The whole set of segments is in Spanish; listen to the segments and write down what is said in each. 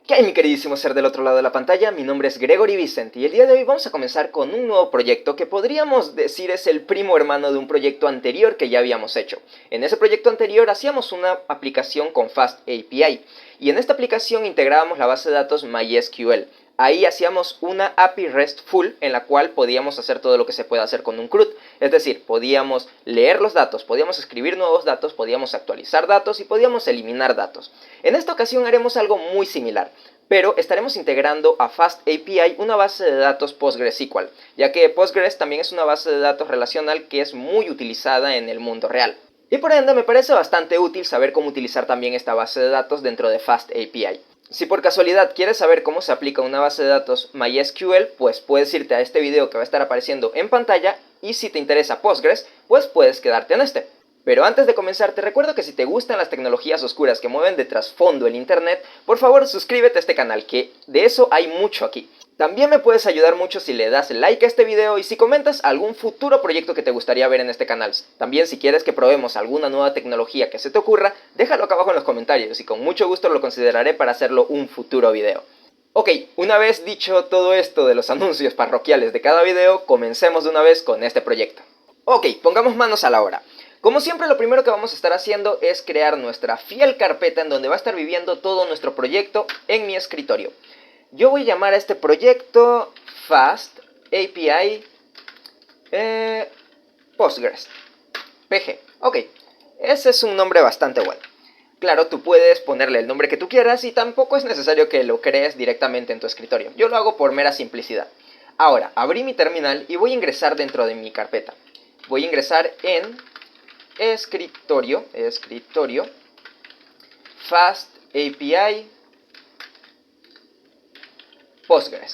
¿Qué hay, mi queridísimo ser del otro lado de la pantalla? Mi nombre es Gregory Vicent y el día de hoy vamos a comenzar con un nuevo proyecto que podríamos decir es el primo hermano de un proyecto anterior que ya habíamos hecho. En ese proyecto anterior hacíamos una aplicación con Fast API y en esta aplicación integrábamos la base de datos MySQL. Ahí hacíamos una API RESTful en la cual podíamos hacer todo lo que se puede hacer con un CRUD. Es decir, podíamos leer los datos, podíamos escribir nuevos datos, podíamos actualizar datos y podíamos eliminar datos. En esta ocasión haremos algo muy similar, pero estaremos integrando a Fast API una base de datos PostgreSQL, ya que Postgres también es una base de datos relacional que es muy utilizada en el mundo real. Y por ende me parece bastante útil saber cómo utilizar también esta base de datos dentro de Fast API. Si por casualidad quieres saber cómo se aplica una base de datos MySQL, pues puedes irte a este video que va a estar apareciendo en pantalla, y si te interesa Postgres, pues puedes quedarte en este. Pero antes de comenzar, te recuerdo que si te gustan las tecnologías oscuras que mueven de trasfondo el internet, por favor suscríbete a este canal, que de eso hay mucho aquí. También me puedes ayudar mucho si le das like a este video y si comentas algún futuro proyecto que te gustaría ver en este canal. También si quieres que probemos alguna nueva tecnología que se te ocurra, déjalo acá abajo en los comentarios y con mucho gusto lo consideraré para hacerlo un futuro video. Ok, una vez dicho todo esto de los anuncios parroquiales de cada video, comencemos de una vez con este proyecto. Ok, pongamos manos a la obra. Como siempre, lo primero que vamos a estar haciendo es crear nuestra fiel carpeta en donde va a estar viviendo todo nuestro proyecto en mi escritorio. Yo voy a llamar a este proyecto Fast API Postgres PG. Ok, ese es un nombre bastante bueno. Claro, tú puedes ponerle el nombre que tú quieras y tampoco es necesario que lo crees directamente en tu escritorio. Yo lo hago por mera simplicidad. Ahora, abrí mi terminal y voy a ingresar dentro de mi carpeta. Voy a ingresar en escritorio, Fast API Postgres.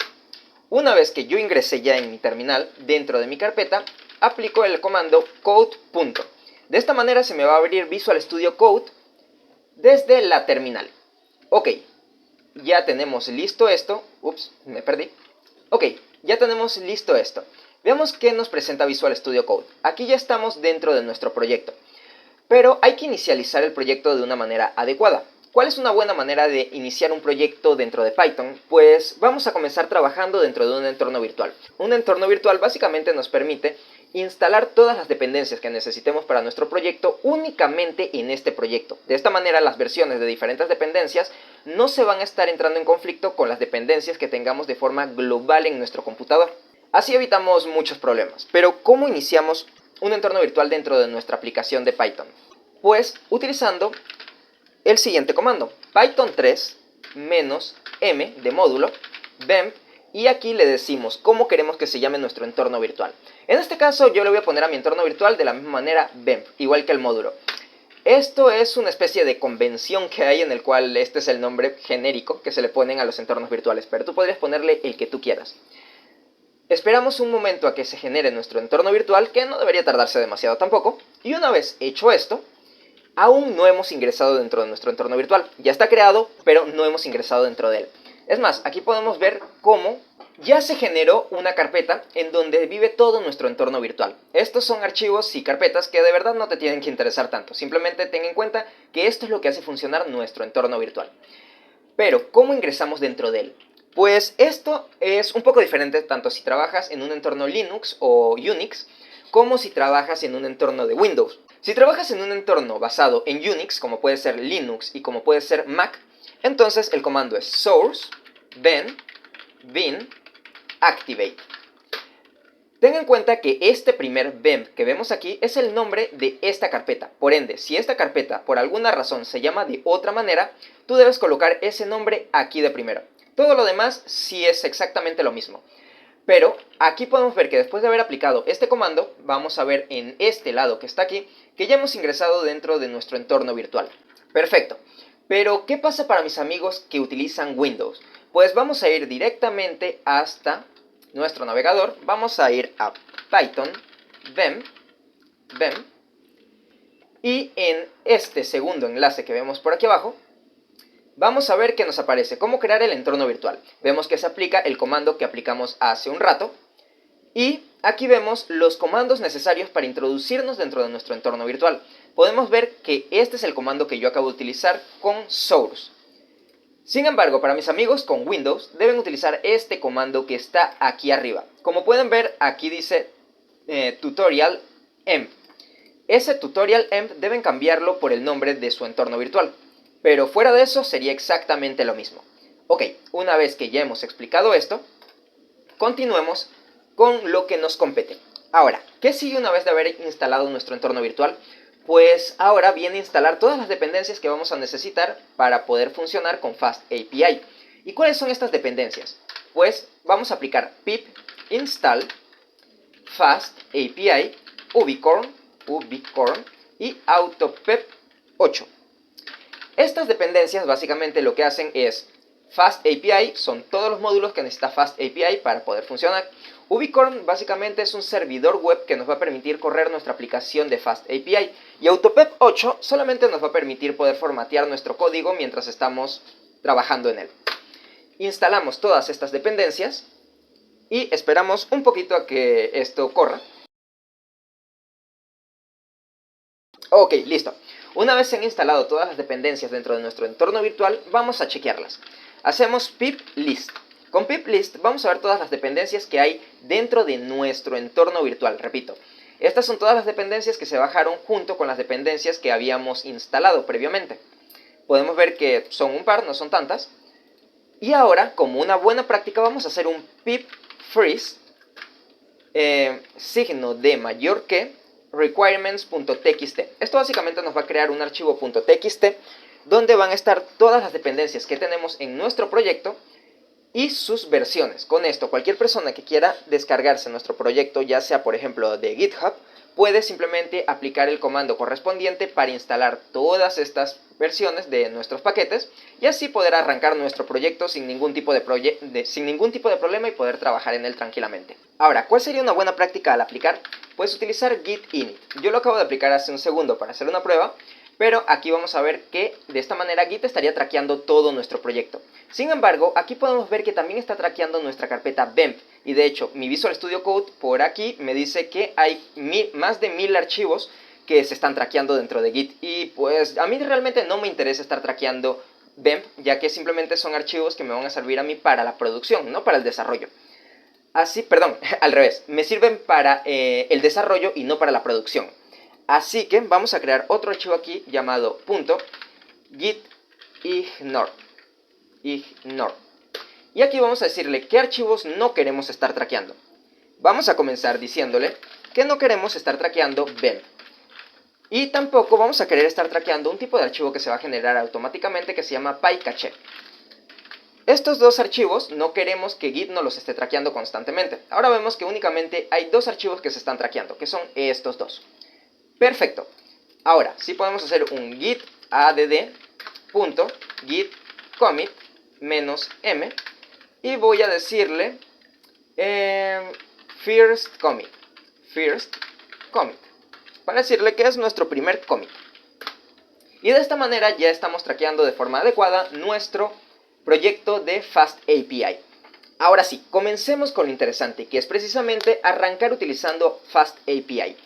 Una vez que yo ingresé ya en mi terminal, dentro de mi carpeta, aplico el comando code. De esta manera se me va a abrir Visual Studio Code desde la terminal. Ok, ya tenemos listo esto. Ups, me perdí. Ok, ya tenemos listo esto. Veamos qué nos presenta Visual Studio Code. Aquí ya estamos dentro de nuestro proyecto. Pero hay que inicializar el proyecto de una manera adecuada. ¿Cuál es una buena manera de iniciar un proyecto dentro de Python? Pues vamos a comenzar trabajando dentro de un entorno virtual. Un entorno virtual básicamente nos permite instalar todas las dependencias que necesitemos para nuestro proyecto únicamente en este proyecto. De esta manera las versiones de diferentes dependencias no se van a estar entrando en conflicto con las dependencias que tengamos de forma global en nuestro computador. Así evitamos muchos problemas. Pero ¿cómo iniciamos un entorno virtual dentro de nuestra aplicación de Python? Pues utilizando el siguiente comando, python 3 -m de módulo, bemp, y aquí le decimos cómo queremos que se llame nuestro entorno virtual. En este caso yo le voy a poner a mi entorno virtual de la misma manera bemp, igual que el módulo. Esto es una especie de convención que hay en el cual este es el nombre genérico que se le ponen a los entornos virtuales, pero tú podrías ponerle el que tú quieras. Esperamos un momento a que se genere nuestro entorno virtual, que no debería tardarse demasiado tampoco, y una vez hecho esto, aún no hemos ingresado dentro de nuestro entorno virtual. Ya está creado, pero no hemos ingresado dentro de él. Es más, aquí podemos ver cómo ya se generó una carpeta en donde vive todo nuestro entorno virtual. Estos son archivos y carpetas que de verdad no te tienen que interesar tanto. Simplemente ten en cuenta que esto es lo que hace funcionar nuestro entorno virtual. Pero, ¿cómo ingresamos dentro de él? Pues esto es un poco diferente tanto si trabajas en un entorno Linux o Unix, como si trabajas en un entorno de Windows. Si trabajas en un entorno basado en Unix, como puede ser Linux y como puede ser Mac, entonces el comando es source bin activate. Ten en cuenta que este primer bemp que vemos aquí es el nombre de esta carpeta. Por ende, si esta carpeta por alguna razón se llama de otra manera, tú debes colocar ese nombre aquí de primero. Todo lo demás sí es exactamente lo mismo. Pero aquí podemos ver que después de haber aplicado este comando, vamos a ver en este lado que está aquí, que ya hemos ingresado dentro de nuestro entorno virtual. Perfecto. Pero, ¿qué pasa para mis amigos que utilizan Windows? Pues vamos a ir directamente hasta nuestro navegador, vamos a ir a Python, bemp, y en este segundo enlace que vemos por aquí abajo, vamos a ver que nos aparece cómo crear el entorno virtual. Vemos que se aplica el comando que aplicamos hace un rato. Y aquí vemos los comandos necesarios para introducirnos dentro de nuestro entorno virtual. Podemos ver que este es el comando que yo acabo de utilizar con source. Sin embargo, para mis amigos con Windows deben utilizar este comando que está aquí arriba. Como pueden ver, aquí dice tutorial env. Ese tutorial env deben cambiarlo por el nombre de su entorno virtual. Pero fuera de eso sería exactamente lo mismo. Ok, una vez que ya hemos explicado esto, continuemos con lo que nos compete. Ahora, ¿qué sigue una vez de haber instalado nuestro entorno virtual? Pues ahora viene a instalar todas las dependencias que vamos a necesitar para poder funcionar con FastAPI. ¿Y cuáles son estas dependencias? Pues vamos a aplicar pip install FastAPI ubicorn y autopep8. Estas dependencias básicamente lo que hacen es FastAPI, son todos los módulos que necesita FastAPI para poder funcionar. Ubicorn básicamente es un servidor web que nos va a permitir correr nuestra aplicación de FastAPI. Y AutoPep8 solamente nos va a permitir poder formatear nuestro código mientras estamos trabajando en él. Instalamos todas estas dependencias y esperamos un poquito a que esto corra. Ok, listo. Una vez se han instalado todas las dependencias dentro de nuestro entorno virtual, vamos a chequearlas. Hacemos pip list. Con pip list vamos a ver todas las dependencias que hay dentro de nuestro entorno virtual. Repito, estas son todas las dependencias que se bajaron junto con las dependencias que habíamos instalado previamente. Podemos ver que son un par, no son tantas. Y ahora, como una buena práctica, vamos a hacer un pip freeze, signo de mayor que requirements.txt. Esto básicamente nos va a crear un archivo .txt donde van a estar todas las dependencias que tenemos en nuestro proyecto y sus versiones. Con esto, cualquier persona que quiera descargarse nuestro proyecto, ya sea por ejemplo de GitHub, puede simplemente aplicar el comando correspondiente para instalar todas estas versiones de nuestros paquetes y así poder arrancar nuestro proyecto sin ningún tipo de problema y poder trabajar en él tranquilamente. Ahora, ¿cuál sería una buena práctica al aplicar? Puedes utilizar git init. Yo lo acabo de aplicar hace un segundo para hacer una prueba, pero aquí vamos a ver que de esta manera Git estaría traqueando todo nuestro proyecto. Sin embargo, aquí podemos ver que también está traqueando nuestra carpeta BEMP. Y de hecho, mi Visual Studio Code por aquí me dice que hay más de 1000 archivos que se están traqueando dentro de Git. Y pues a mí realmente no me interesa estar traqueando BEMP, ya que simplemente son archivos que me van a servir a mí para la producción, no para el desarrollo. Perdón, al revés, me sirven para el desarrollo y no para la producción. Así que vamos a crear otro archivo aquí llamado .gitignore. Y aquí vamos a decirle qué archivos no queremos estar traqueando. Vamos a comenzar diciéndole que no queremos estar traqueando BEMP. Y tampoco vamos a querer estar traqueando un tipo de archivo que se va a generar automáticamente que se llama PyCache. Estos dos archivos no queremos que Git nos los esté traqueando constantemente. Ahora vemos que únicamente hay dos archivos que se están traqueando, que son estos dos. Perfecto. Ahora, sí podemos hacer un git add.git commit -m y voy a decirle first commit para decirle que es nuestro primer commit. Y de esta manera ya estamos traqueando de forma adecuada nuestro proyecto de FastAPI. Ahora sí, comencemos con lo interesante, que es precisamente arrancar utilizando FastAPI.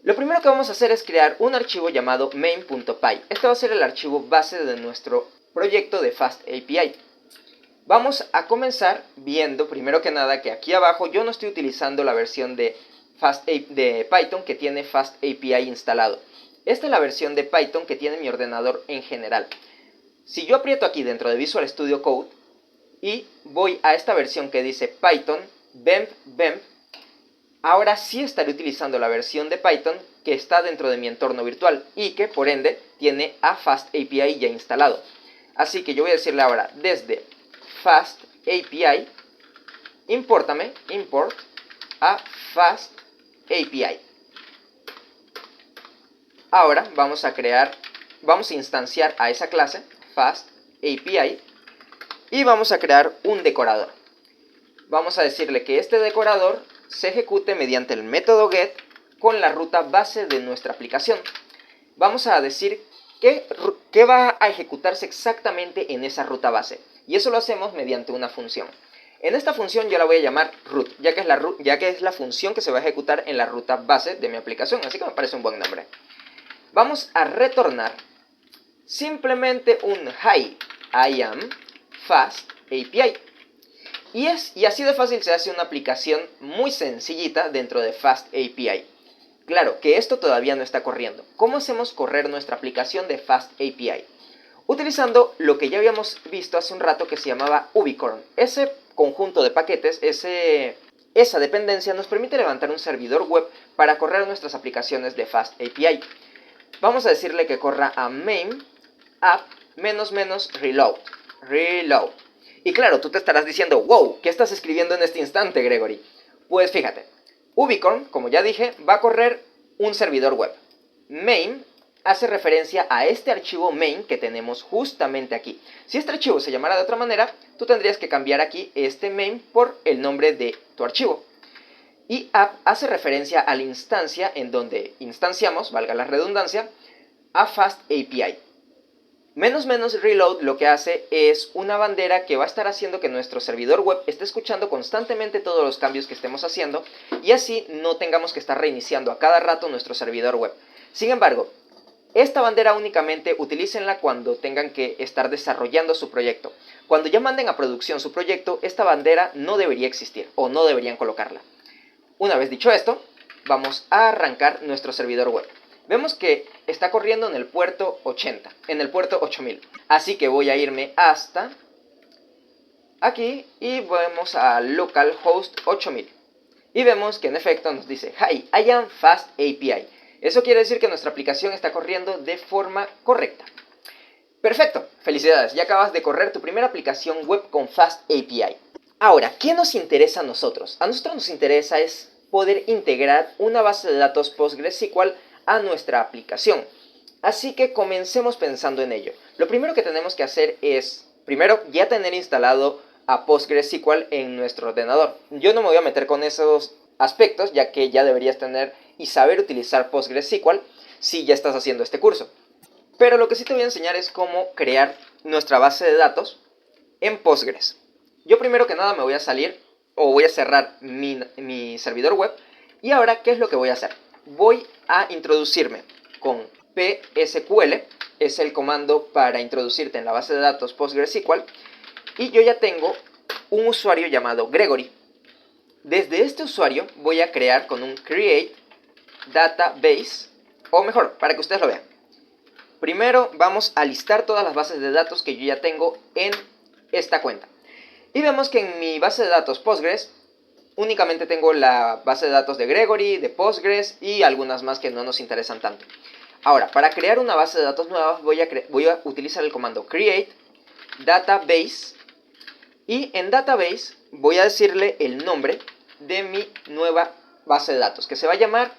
Lo primero que vamos a hacer es crear un archivo llamado main.py. Este va a ser el archivo base de nuestro proyecto de FastAPI. Vamos a comenzar viendo primero que nada que aquí abajo yo no estoy utilizando la versión de Python que tiene FastAPI instalado. Esta es la versión de Python que tiene mi ordenador en general. Si yo aprieto aquí dentro de Visual Studio Code y voy a esta versión que dice Python BEMP, ahora sí estaré utilizando la versión de Python que está dentro de mi entorno virtual y que por ende tiene a FastAPI ya instalado. Así que yo voy a decirle ahora desde FastAPI, import a FastAPI. Ahora vamos a instanciar a esa clase FastAPI y vamos a crear un decorador. Vamos a decirle que este decorador se ejecute mediante el método get con la ruta base de nuestra aplicación. Vamos a decir qué va a ejecutarse exactamente en esa ruta base. Y eso lo hacemos mediante una función. En esta función yo la voy a llamar root, ya que es la función que se va a ejecutar en la ruta base de mi aplicación. Así que me parece un buen nombre. Vamos a retornar simplemente un hi I am fast API. Y así de fácil se hace una aplicación muy sencillita dentro de Fast API. Claro que esto todavía no está corriendo. ¿Cómo hacemos correr nuestra aplicación de Fast API? Utilizando lo que ya habíamos visto hace un rato que se llamaba Ubicorn. Ese conjunto de paquetes, esa dependencia nos permite levantar un servidor web para correr nuestras aplicaciones de Fast API. Vamos a decirle que corra a main app --reload. Reload. Y claro, tú te estarás diciendo, wow, ¿qué estás escribiendo en este instante, Gregory? Pues fíjate, Ubicorn, como ya dije, va a correr un servidor web. Main hace referencia a este archivo main que tenemos justamente aquí. Si este archivo se llamara de otra manera, tú tendrías que cambiar aquí este main por el nombre de tu archivo. Y app hace referencia a la instancia en donde instanciamos, valga la redundancia, a Fast API. --reload lo que hace es una bandera que va a estar haciendo que nuestro servidor web esté escuchando constantemente todos los cambios que estemos haciendo y así no tengamos que estar reiniciando a cada rato nuestro servidor web. Sin embargo, esta bandera únicamente utilícenla cuando tengan que estar desarrollando su proyecto. Cuando ya manden a producción su proyecto, esta bandera no debería existir o no deberían colocarla. Una vez dicho esto, vamos a arrancar nuestro servidor web. Vemos que está corriendo en el puerto 80, en el puerto 8000. Así que voy a irme hasta aquí y vamos a localhost 8000. Y vemos que en efecto nos dice, hi, I am fast API. Eso quiere decir que nuestra aplicación está corriendo de forma correcta. Perfecto, felicidades, ya acabas de correr tu primera aplicación web con Fast API. Ahora, ¿qué nos interesa a nosotros? A nosotros nos interesa es poder integrar una base de datos PostgreSQL a nuestra aplicación. Así que comencemos pensando en ello. Lo primero que tenemos que hacer es, primero, ya tener instalado a PostgreSQL en nuestro ordenador. Yo no me voy a meter con esos aspectos, ya que ya deberías tener y saber utilizar PostgreSQL si ya estás haciendo este curso. Pero lo que sí te voy a enseñar es cómo crear nuestra base de datos en Postgres. Yo primero que nada me voy a salir o voy a cerrar mi servidor web. Y ahora, ¿qué es lo que voy a hacer? Voy a introducirme con PSQL, es el comando para introducirte en la base de datos PostgreSQL, y yo ya tengo un usuario llamado Gregory. Desde este usuario voy a crear con un create database, o mejor, para que ustedes lo vean. Primero vamos a listar todas las bases de datos que yo ya tengo en esta cuenta. Y vemos que en mi base de datos Postgres únicamente tengo la base de datos de Gregory, de Postgres y algunas más que no nos interesan tanto. Ahora, para crear una base de datos nueva voy a utilizar el comando create database y en database voy a decirle el nombre de mi nueva base de datos que se va a llamar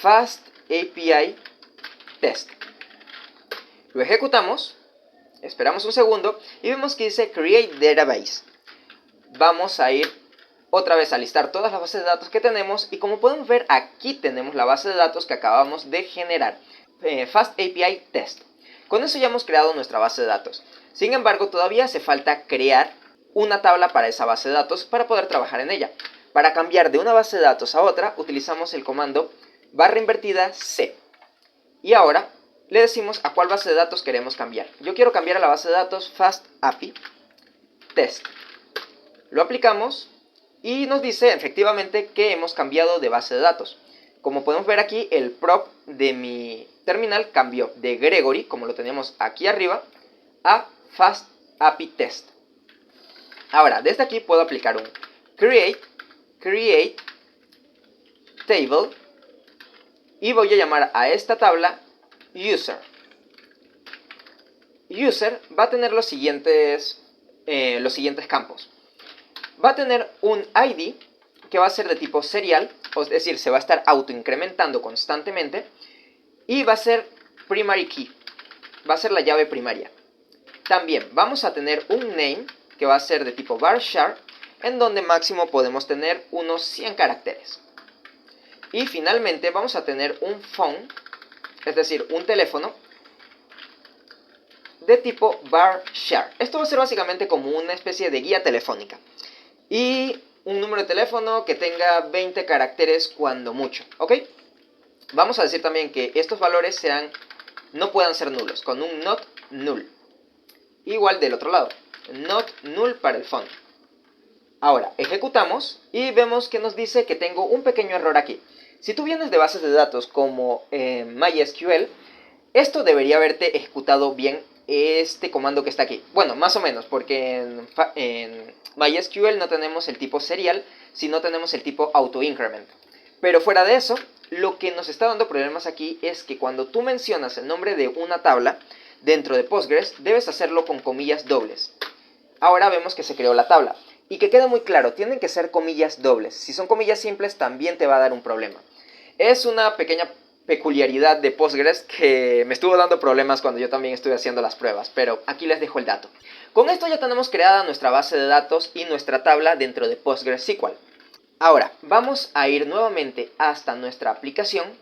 Fast API Test. Lo ejecutamos, esperamos un segundo y vemos que dice create database. Vamos a ir otra vez a listar todas las bases de datos que tenemos y como podemos ver aquí tenemos la base de datos que acabamos de generar, Fast API Test. Con eso ya hemos creado nuestra base de datos. Sin embargo, todavía hace falta crear una tabla para esa base de datos para poder trabajar en ella. Para cambiar de una base de datos a otra utilizamos el comando /C. Y ahora le decimos a cuál base de datos queremos cambiar. Yo quiero cambiar a la base de datos Fast API Test. Lo aplicamos y nos dice efectivamente que hemos cambiado de base de datos. Como podemos ver aquí, el prop de mi terminal cambió de Gregory, como lo teníamos aquí arriba, a Fast API Test. Ahora, desde aquí puedo aplicar un create table y voy a llamar a esta tabla user. User va a tener los siguientes campos. Va a tener un ID que va a ser de tipo serial, es decir, se va a estar autoincrementando constantemente, y va a ser primary key, va a ser la llave primaria. También vamos a tener un name que va a ser de tipo varchar, en donde máximo podemos tener unos 100 caracteres. Y finalmente vamos a tener un phone, es decir, un teléfono de tipo varchar. Esto va a ser básicamente como una especie de guía telefónica. Y un número de teléfono que tenga 20 caracteres cuando mucho, ¿ok? Vamos a decir también que estos valores no puedan ser nulos, con un not null. igual del otro lado, not null para el font. Ahora ejecutamos y vemos que nos dice que tengo un pequeño error aquí. Si tú vienes de bases de datos como MySQL, esto debería haberte ejecutado bien este comando que está aquí. Bueno, más o menos, porque en MySQL no tenemos el tipo serial, sino tenemos el tipo autoincrement. Pero fuera de eso, lo que nos está dando problemas aquí es que cuando tú mencionas el nombre de una tabla dentro de Postgres, debes hacerlo con comillas dobles. Ahora vemos que se creó la tabla. Y que quede muy claro, tienen que ser comillas dobles. Si son comillas simples, también te va a dar un problema. Es una pequeña peculiaridad de Postgres que me estuvo dando problemas cuando yo también estuve haciendo las pruebas, pero aquí les dejo el dato. Con esto ya tenemos creada nuestra base de datos y nuestra tabla dentro de PostgreSQL. Ahora, vamos a ir nuevamente hasta nuestra aplicación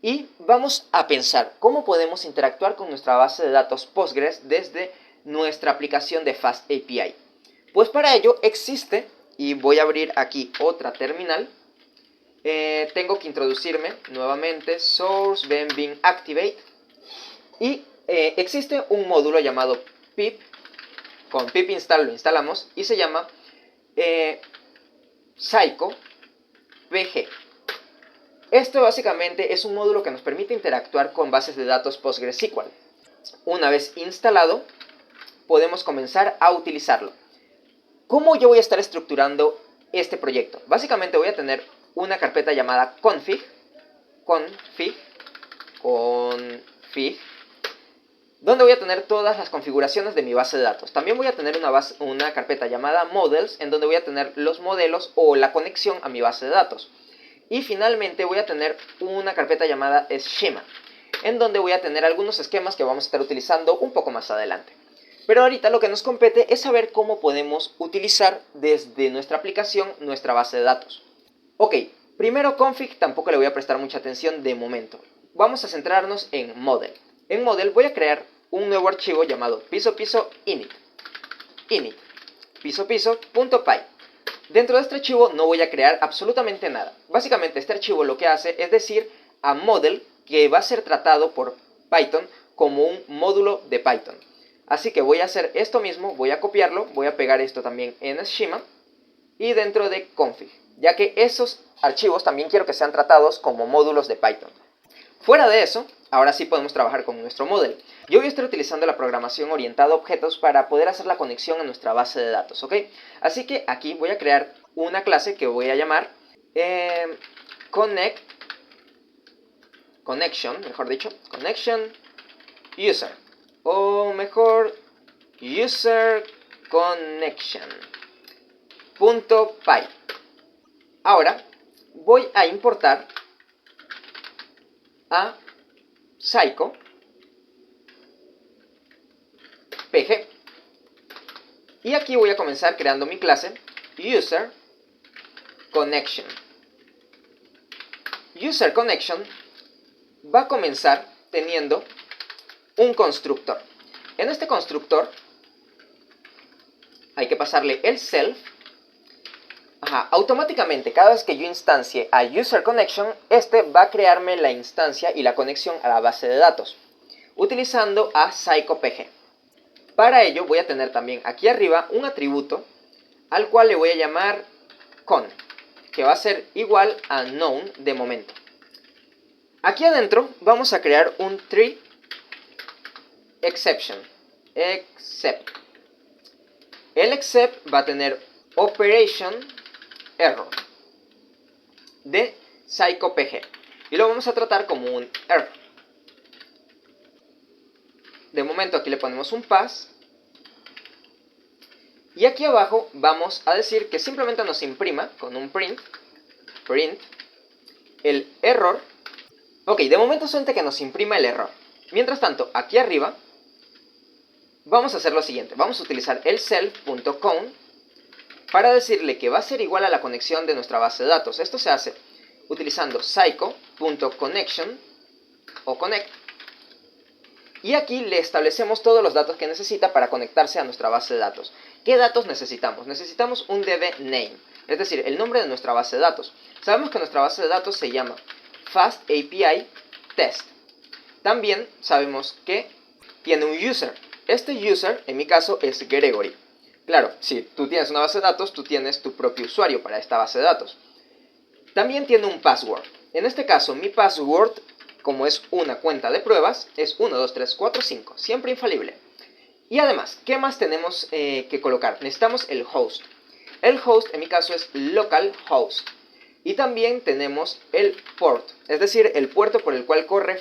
y vamos a pensar cómo podemos interactuar con nuestra base de datos Postgres desde nuestra aplicación de FastAPI. Pues para ello existe, y voy a abrir aquí otra terminal, tengo que introducirme nuevamente source bin activate y existe un módulo llamado pip, con pip install lo instalamos y se llama psycho pg. Esto básicamente es un módulo que nos permite interactuar con bases de datos PostgreSQL. Una vez instalado, podemos comenzar a utilizarlo. ¿Cómo yo voy a estar estructurando este proyecto? Básicamente voy a tener una carpeta llamada config, donde voy a tener todas las configuraciones de mi base de datos. También voy a tener una carpeta llamada models, en donde voy a tener los modelos o la conexión a mi base de datos. Y finalmente voy a tener una carpeta llamada schema, en donde voy a tener algunos esquemas que vamos a estar utilizando un poco más adelante. Pero ahorita lo que nos compete es saber cómo podemos utilizar desde nuestra aplicación nuestra base de datos. Ok, primero config tampoco le voy a prestar mucha atención de momento. Vamos a centrarnos en model. En model voy a crear un nuevo archivo llamado piso.init. piso.py. Dentro de este archivo no voy a crear absolutamente nada. Básicamente este archivo lo que hace es decir a model que va a ser tratado por Python como un módulo de Python. Así que voy a hacer esto mismo, voy a copiarlo, voy a pegar esto también en schema y dentro de config, ya que esos archivos también quiero que sean tratados como módulos de Python. Fuera de eso, ahora sí podemos trabajar con nuestro model. Yo voy a estar utilizando la programación orientada a objetos para poder hacer la conexión a nuestra base de datos, ¿ok? Así que aquí voy a crear una clase que voy a llamar connection user, o mejor user connection.py. Ahora voy a importar a psycho pg y aquí voy a comenzar creando mi clase user connection. User connection va a comenzar teniendo un constructor. En este constructor hay que pasarle el self. Automáticamente cada vez que yo instancie a user connection, este va a crearme la instancia y la conexión a la base de datos utilizando a psychopg. Para ello voy a tener también aquí arriba un atributo al cual le voy a llamar con, que va a ser igual a known de momento. Aquí adentro vamos a crear un tree exception, except. El except va a tener operation error de psychopg y lo vamos a tratar como un error. De momento aquí le ponemos un pass y aquí abajo vamos a decir que simplemente nos imprima con un print el error. Ok, de momento suelta que nos imprima el error. Mientras tanto, aquí arriba vamos a hacer lo siguiente. Vamos a utilizar el self.count para decirle que va a ser igual a la conexión de nuestra base de datos. Esto se hace utilizando psycho.connection o connect. Y aquí le establecemos todos los datos que necesita para conectarse a nuestra base de datos. ¿Qué datos necesitamos? Necesitamos un db name, es decir, el nombre de nuestra base de datos. Sabemos que nuestra base de datos se llama FastAPI Test. También sabemos que tiene un user, Este user, en mi caso, es Gregory. Claro, si tú tienes una base de datos, tú tienes tu propio usuario para esta base de datos. También tiene un password. En este caso, mi password, como es una cuenta de pruebas, es 1, 2, 3, 4, 5, siempre infalible. Y además, ¿qué más tenemos que colocar? Necesitamos el host. El host, en mi caso, es localhost. Y también tenemos el port, es decir, el puerto por el cual corre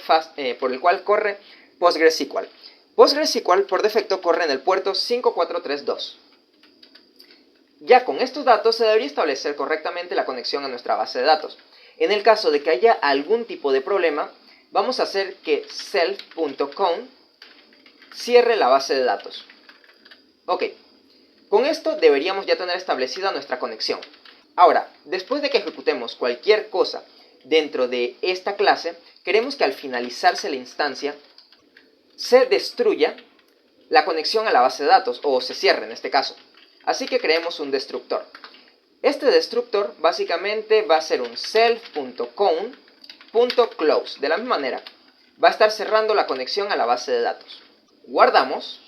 PostgreSQL. PostgreSQL por defecto corre en el puerto 5432. Ya con estos datos se debería establecer correctamente la conexión a nuestra base de datos. En el caso de que haya algún tipo de problema, vamos a hacer que self.count cierre la base de datos. Ok, con esto deberíamos ya tener establecida nuestra conexión. Ahora, después de que ejecutemos cualquier cosa dentro de esta clase, queremos que al finalizarse la instancia se destruya la conexión a la base de datos, o se cierre en este caso. Así que creemos un destructor. Este destructor básicamente va a ser un self.count.close. De la misma manera, va a estar cerrando la conexión a la base de datos. Guardamos,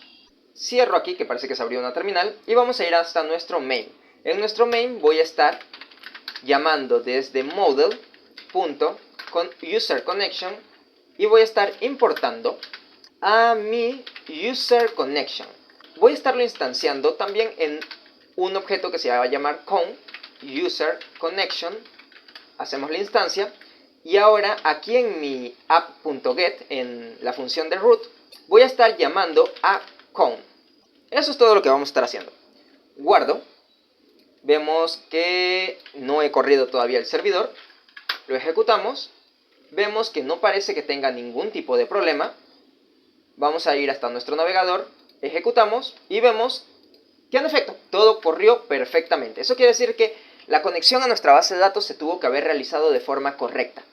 cierro aquí, que parece que se abrió una terminal, y vamos a ir hasta nuestro main. En nuestro main voy a estar llamando desde model.userConnection y voy a estar importando a mi userConnection. Voy a estarlo instanciando también en un objeto que se va a llamar countUserConnection. Hacemos la instancia y ahora aquí en mi app.get, en la función de root, voy a estar llamando a count. Eso es todo lo que vamos a estar haciendo. Guardo. Vemos que no he corrido todavía el servidor. Lo ejecutamos. Vemos que no parece que tenga ningún tipo de problema. Vamos a ir hasta nuestro navegador. Ejecutamos y vemos que en efecto todo corrió perfectamente. Eso quiere decir que la conexión a nuestra base de datos se tuvo que haber realizado de forma correcta.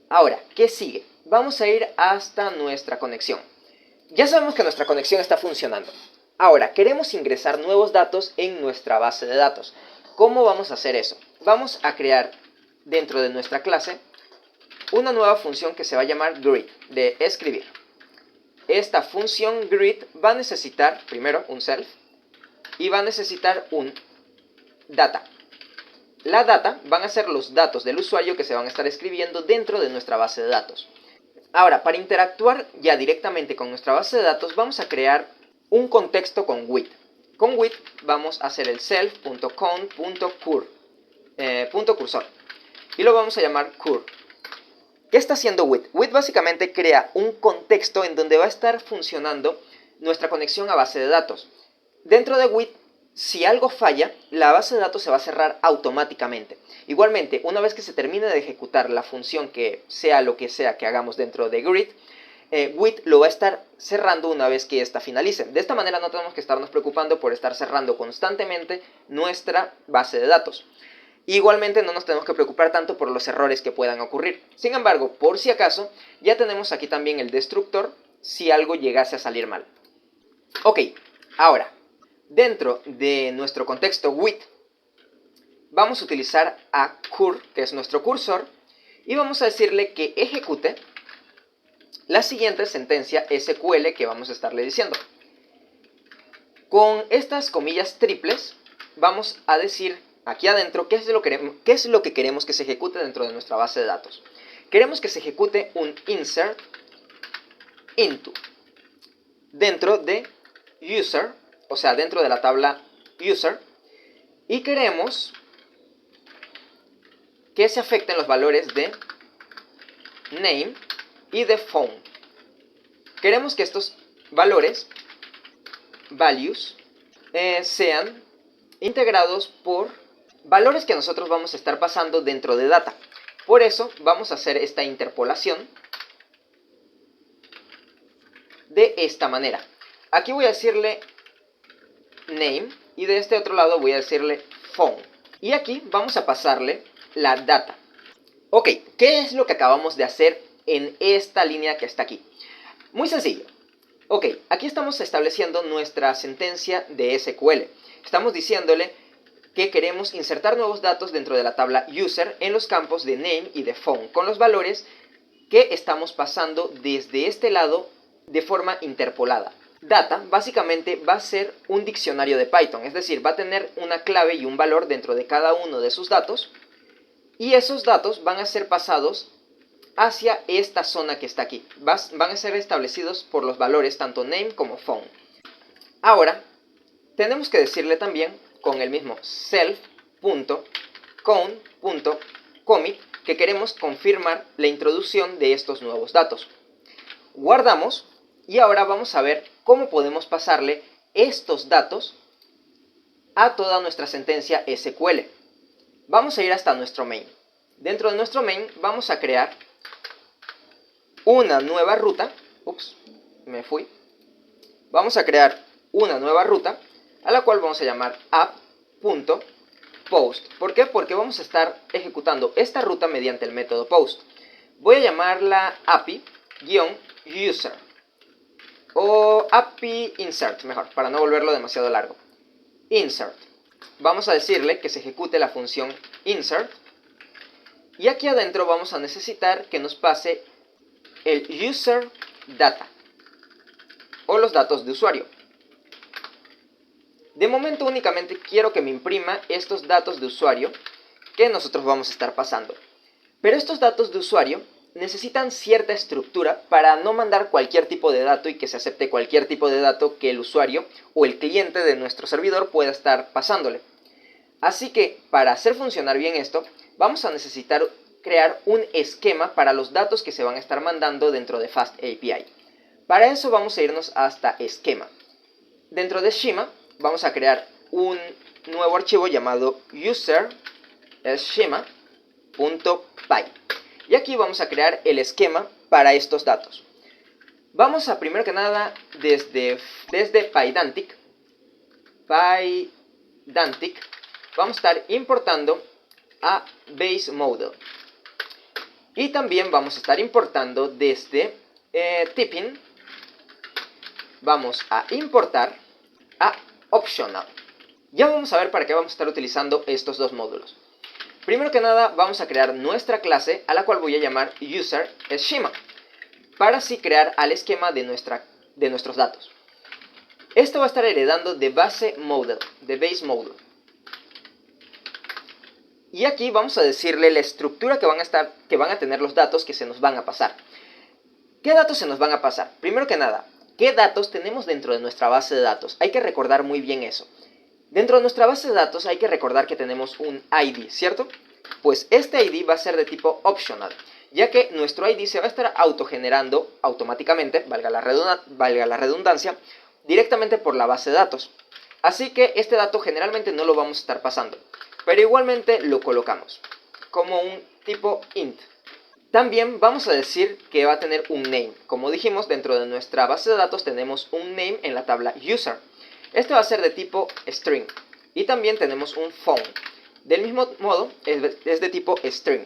Ahora, ¿qué sigue? Vamos a ir hasta nuestra conexión. Ya sabemos que nuestra conexión está funcionando. Ahora, queremos ingresar nuevos datos en nuestra base de datos. ¿Cómo vamos a hacer eso? Vamos a crear dentro de nuestra clase una nueva función que se va a llamar greet, de escribir. Esta función greet va a necesitar primero un self y va a necesitar un data. La data van a ser los datos del usuario que se van a estar escribiendo dentro de nuestra base de datos. Ahora, para interactuar ya directamente con nuestra base de datos, vamos a crear un contexto con with. Con with vamos a hacer el self.count.cursor y lo vamos a llamar cur. ¿Qué está haciendo with? With básicamente crea un contexto en donde va a estar funcionando nuestra conexión a base de datos. Dentro de with, si algo falla, la base de datos se va a cerrar automáticamente. Igualmente, una vez que se termine de ejecutar la función que sea lo que sea que hagamos dentro de greet, with lo va a estar cerrando una vez que esta finalice. De esta manera no tenemos que estarnos preocupando por estar cerrando constantemente nuestra base de datos. Igualmente no nos tenemos que preocupar tanto por los errores que puedan ocurrir. Sin embargo, por si acaso, ya tenemos aquí también el destructor si algo llegase a salir mal. Ok, ahora, dentro de nuestro contexto with, vamos a utilizar a cur, que es nuestro cursor, y vamos a decirle que ejecute la siguiente sentencia SQL que vamos a estarle diciendo. Con estas comillas triples vamos a decir aquí adentro qué es lo que queremos que se ejecute dentro de nuestra base de datos. Queremos que se ejecute un insert into dentro de user, o sea, dentro de la tabla user, y queremos que se afecten los valores de name y de phone. Queremos que estos valores, values, sean integrados por valores que nosotros vamos a estar pasando dentro de data. Por eso vamos a hacer esta interpolación de esta manera. Aquí voy a decirle name y de este otro lado voy a decirle phone. Y aquí vamos a pasarle la data. Ok, ¿qué es lo que acabamos de hacer en esta línea que está aquí? Muy sencillo. Ok, aquí estamos estableciendo nuestra sentencia de SQL. Estamos diciéndole que queremos insertar nuevos datos dentro de la tabla user en los campos de name y de phone, con los valores que estamos pasando desde este lado de forma interpolada. Data básicamente va a ser un diccionario de Python, es decir, va a tener una clave y un valor dentro de cada uno de sus datos, y esos datos van a ser pasados hacia esta zona que está aquí. Van a ser establecidos por los valores tanto name como phone. Ahora, tenemos que decirle también con el mismo self.count.commit que queremos confirmar la introducción de estos nuevos datos. Guardamos y ahora vamos a ver cómo podemos pasarle estos datos a toda nuestra sentencia SQL. Vamos a ir hasta nuestro main. Dentro de nuestro main vamos a crear una nueva ruta. Vamos a crear una nueva ruta a la cual vamos a llamar app.post. ¿Por qué? Porque vamos a estar ejecutando esta ruta mediante el método post. Voy a llamarla api-user o api-insert, mejor, para no volverlo demasiado largo. Insert. Vamos a decirle que se ejecute la función insert. Y aquí adentro vamos a necesitar que nos pase el user data o los datos de usuario. De momento únicamente quiero que me imprima estos datos de usuario que nosotros vamos a estar pasando. Pero estos datos de usuario necesitan cierta estructura para no mandar cualquier tipo de dato y que se acepte cualquier tipo de dato que el usuario o el cliente de nuestro servidor pueda estar pasándole. Así que para hacer funcionar bien esto, vamos a necesitar crear un esquema para los datos que se van a estar mandando dentro de FastAPI. Para eso vamos a irnos hasta esquema. Dentro de Schema vamos a crear un nuevo archivo llamado user.schema.py. Y aquí vamos a crear el esquema para estos datos. Vamos a, primero que nada, desde Pydantic, vamos a estar importando a Base Model. Y también vamos a estar importando desde Tipping, vamos a importar a Optional. Ya vamos a ver para qué vamos a estar utilizando estos dos módulos. Primero que nada vamos a crear nuestra clase a la cual voy a llamar user.schema para así crear al esquema de nuestros datos. Esto va a estar heredando de base model, de base model. Y aquí vamos a decirle la estructura que van a tener los datos que se nos van a pasar. ¿Qué datos se nos van a pasar? Primero que nada, ¿qué datos tenemos dentro de nuestra base de datos? Hay que recordar muy bien eso. Dentro de nuestra base de datos hay que recordar que tenemos un ID, ¿cierto? Pues este ID va a ser de tipo optional, ya que nuestro ID se va a estar autogenerando automáticamente, valga la redundancia, directamente por la base de datos. Así que este dato generalmente no lo vamos a estar pasando, pero igualmente lo colocamos como un tipo int. También vamos a decir que va a tener un name. Como dijimos, dentro de nuestra base de datos tenemos un name en la tabla user. Este va a ser de tipo string. Y también tenemos un phone. Del mismo modo, es de tipo string.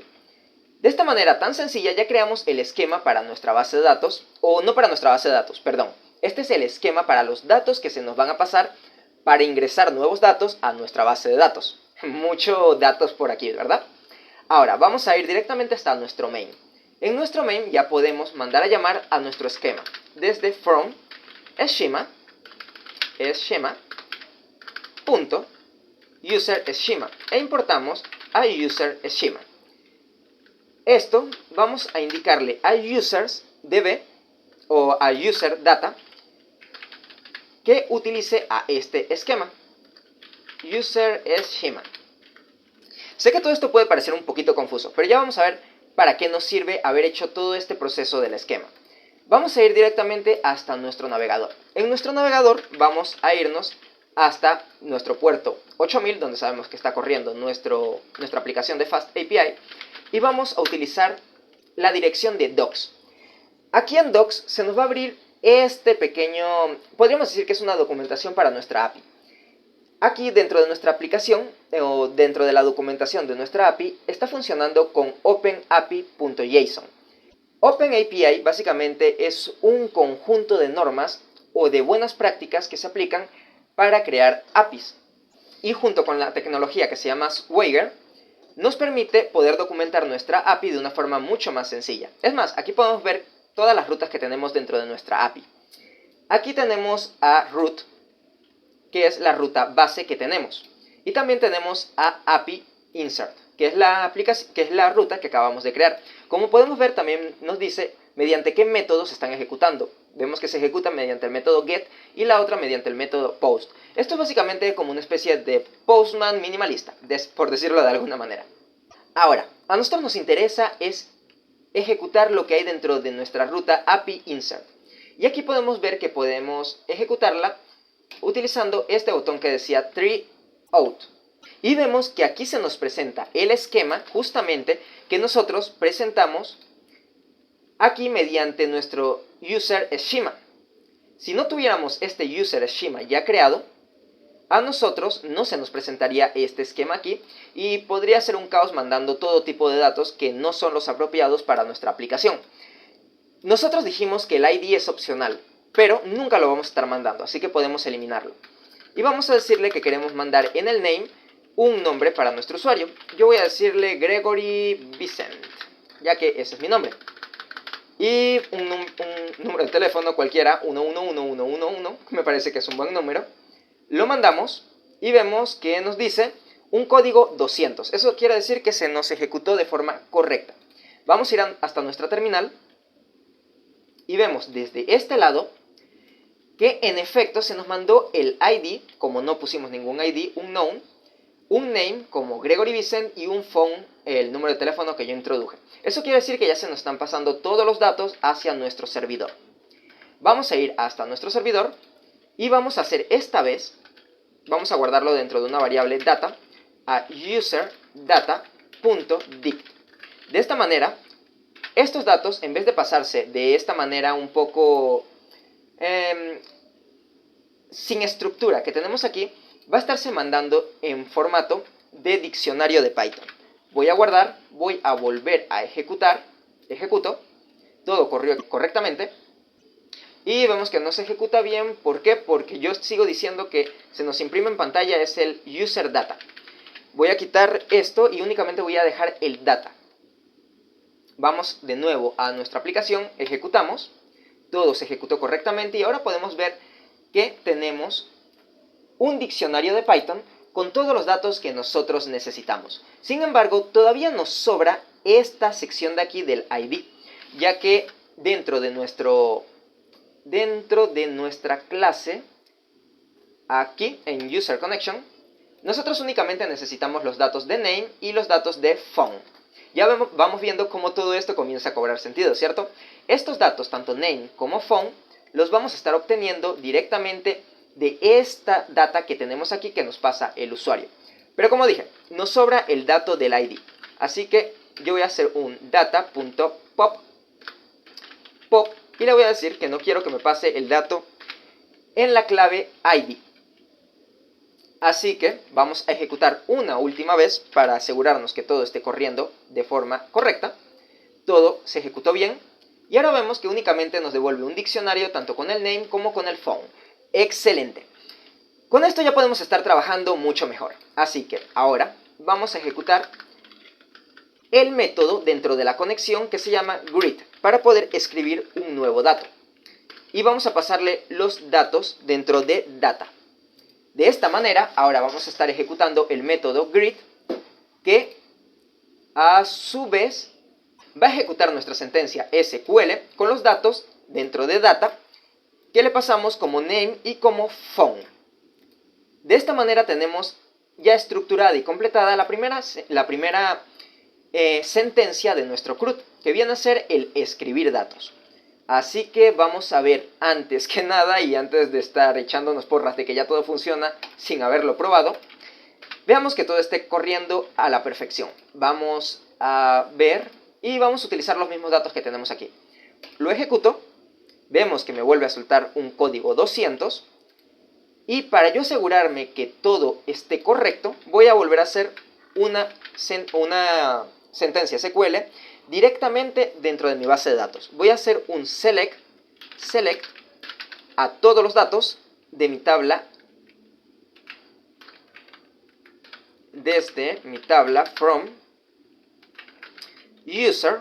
De esta manera tan sencilla ya creamos el esquema para nuestra base de datos. O no para nuestra base de datos, perdón. Este es el esquema para los datos que se nos van a pasar para ingresar nuevos datos a nuestra base de datos. Muchos datos por aquí, ¿verdad? Ahora, vamos a ir directamente hasta nuestro main. En nuestro main ya podemos mandar a llamar a nuestro esquema. Desde from schema.user.schema e importamos a user.schema. Esto vamos a indicarle a users.db o a user.data que utilice a este esquema. User.schema. Sé que todo esto puede parecer un poquito confuso, pero ya vamos a ver para qué nos sirve haber hecho todo este proceso del esquema. Vamos a ir directamente hasta nuestro navegador. En nuestro navegador vamos a irnos hasta nuestro puerto 8000, donde sabemos que está corriendo nuestra aplicación de FastAPI, y vamos a utilizar la dirección de docs. Aquí en docs se nos va a abrir este pequeño, podríamos decir que es una documentación para nuestra API. Aquí dentro de nuestra aplicación, o dentro de la documentación de nuestra API, está funcionando con OpenAPI.json. OpenAPI básicamente es un conjunto de normas o de buenas prácticas que se aplican para crear APIs. Y junto con la tecnología que se llama Swagger, nos permite poder documentar nuestra API de una forma mucho más sencilla. Es más, aquí podemos ver todas las rutas que tenemos dentro de nuestra API. Aquí tenemos a root, que es la ruta base que tenemos. Y también tenemos a API insert, que es la ruta que acabamos de crear. Como podemos ver, también nos dice mediante qué métodos se están ejecutando. Vemos que se ejecuta mediante el método get y la otra mediante el método post. Esto es básicamente como una especie de Postman minimalista, por decirlo de alguna manera. Ahora, a nosotros nos interesa es ejecutar lo que hay dentro de nuestra ruta API insert. Y aquí podemos ver que podemos ejecutarla utilizando este botón que decía tree out. Y vemos que aquí se nos presenta el esquema justamente que nosotros presentamos aquí mediante nuestro user schema. Si no tuviéramos este user schema ya creado, a nosotros no se nos presentaría este esquema aquí y podría ser un caos mandando todo tipo de datos que no son los apropiados para nuestra aplicación. Nosotros dijimos que el ID es opcional, pero nunca lo vamos a estar mandando, así que podemos eliminarlo. Y vamos a decirle que queremos mandar en el name un nombre para nuestro usuario. Yo voy a decirle Gregory Vicent, ya que ese es mi nombre. Y un número de teléfono cualquiera, 111111, que me parece que es un buen número. Lo mandamos y vemos que nos dice un código 200. Eso quiere decir que se nos ejecutó de forma correcta. Vamos a ir hasta nuestra terminal y vemos desde este lado que en efecto se nos mandó el ID, como no pusimos ningún ID, un known, un name como Gregory Vicent y un phone, el número de teléfono que yo introduje. Eso quiere decir que ya se nos están pasando todos los datos hacia nuestro servidor. Vamos a ir hasta nuestro servidor y vamos a hacer esta vez, vamos a guardarlo dentro de una variable data, a userdata.dict. De esta manera, estos datos, en vez de pasarse de esta manera un poco sin estructura que tenemos aquí, va a estarse mandando en formato de diccionario de Python. Voy a guardar, voy a volver a ejecutar, ejecuto, todo corrió correctamente. Y vemos que no se ejecuta bien. ¿Por qué? Porque yo sigo diciendo que se nos imprime en pantalla es el user data. Voy a quitar esto y únicamente voy a dejar el data. Vamos de nuevo a nuestra aplicación, ejecutamos, todo se ejecutó correctamente y ahora podemos ver que tenemos un diccionario de Python con todos los datos que nosotros necesitamos. Sin embargo, todavía nos sobra esta sección de aquí del ID, ya que dentro de nuestra clase, aquí en User Connection, nosotros únicamente necesitamos los datos de name y los datos de phone. Ya vamos viendo cómo todo esto comienza a cobrar sentido, ¿cierto? Estos datos, tanto name como phone, los vamos a estar obteniendo directamente de esta data que tenemos aquí que nos pasa el usuario. Pero como dije, nos sobra el dato del ID. Así que yo voy a hacer un data.pop y le voy a decir que no quiero que me pase el dato en la clave ID. Así que vamos a ejecutar una última vez para asegurarnos que todo esté corriendo de forma correcta. Todo se ejecutó bien y ahora vemos que únicamente nos devuelve un diccionario tanto con el name como con el phone. ¡Excelente! Con esto ya podemos estar trabajando mucho mejor. Así que ahora vamos a ejecutar el método dentro de la conexión que se llama greet para poder escribir un nuevo dato. Y vamos a pasarle los datos dentro de data. De esta manera, ahora vamos a estar ejecutando el método greet que a su vez va a ejecutar nuestra sentencia SQL con los datos dentro de data que le pasamos como name y como phone. De esta manera tenemos ya estructurada y completada la primera sentencia de nuestro CRUD, que viene a ser el escribir datos. Así que vamos a ver, antes que nada y antes de estar echándonos porras de que ya todo funciona sin haberlo probado, veamos que todo esté corriendo a la perfección. Vamos a ver y vamos a utilizar los mismos datos que tenemos aquí. Lo ejecuto, vemos que me vuelve a soltar un código 200 y para yo asegurarme que todo esté correcto, voy a volver a hacer una sentencia SQL directamente dentro de mi base de datos. Voy a hacer un select a todos los datos de mi tabla, desde mi tabla from user,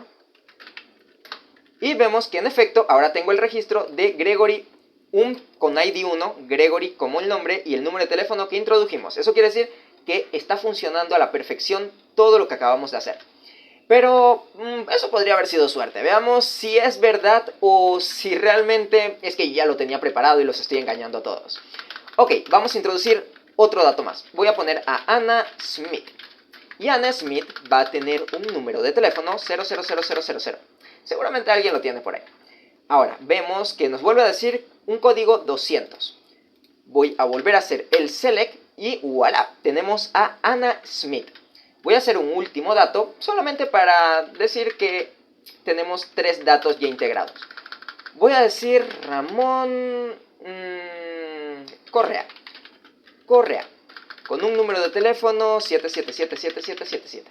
y vemos que en efecto ahora tengo el registro de Gregory con ID 1, Gregory como el nombre y el número de teléfono que introdujimos. Eso quiere decir que está funcionando a la perfección todo lo que acabamos de hacer. Pero eso podría haber sido suerte. Veamos si es verdad o si realmente es que ya lo tenía preparado y los estoy engañando a todos. Ok, vamos a introducir otro dato más. Voy a poner a Anna Smith. Y Anna Smith va a tener un número de teléfono 000000. Seguramente alguien lo tiene por ahí. Ahora, vemos que nos vuelve a decir un código 200. Voy a volver a hacer el select y voilà, tenemos a Anna Smith. Voy a hacer un último dato, solamente para decir que tenemos 3 datos ya integrados. Voy a decir Ramón Correa, con un número de teléfono 77777777.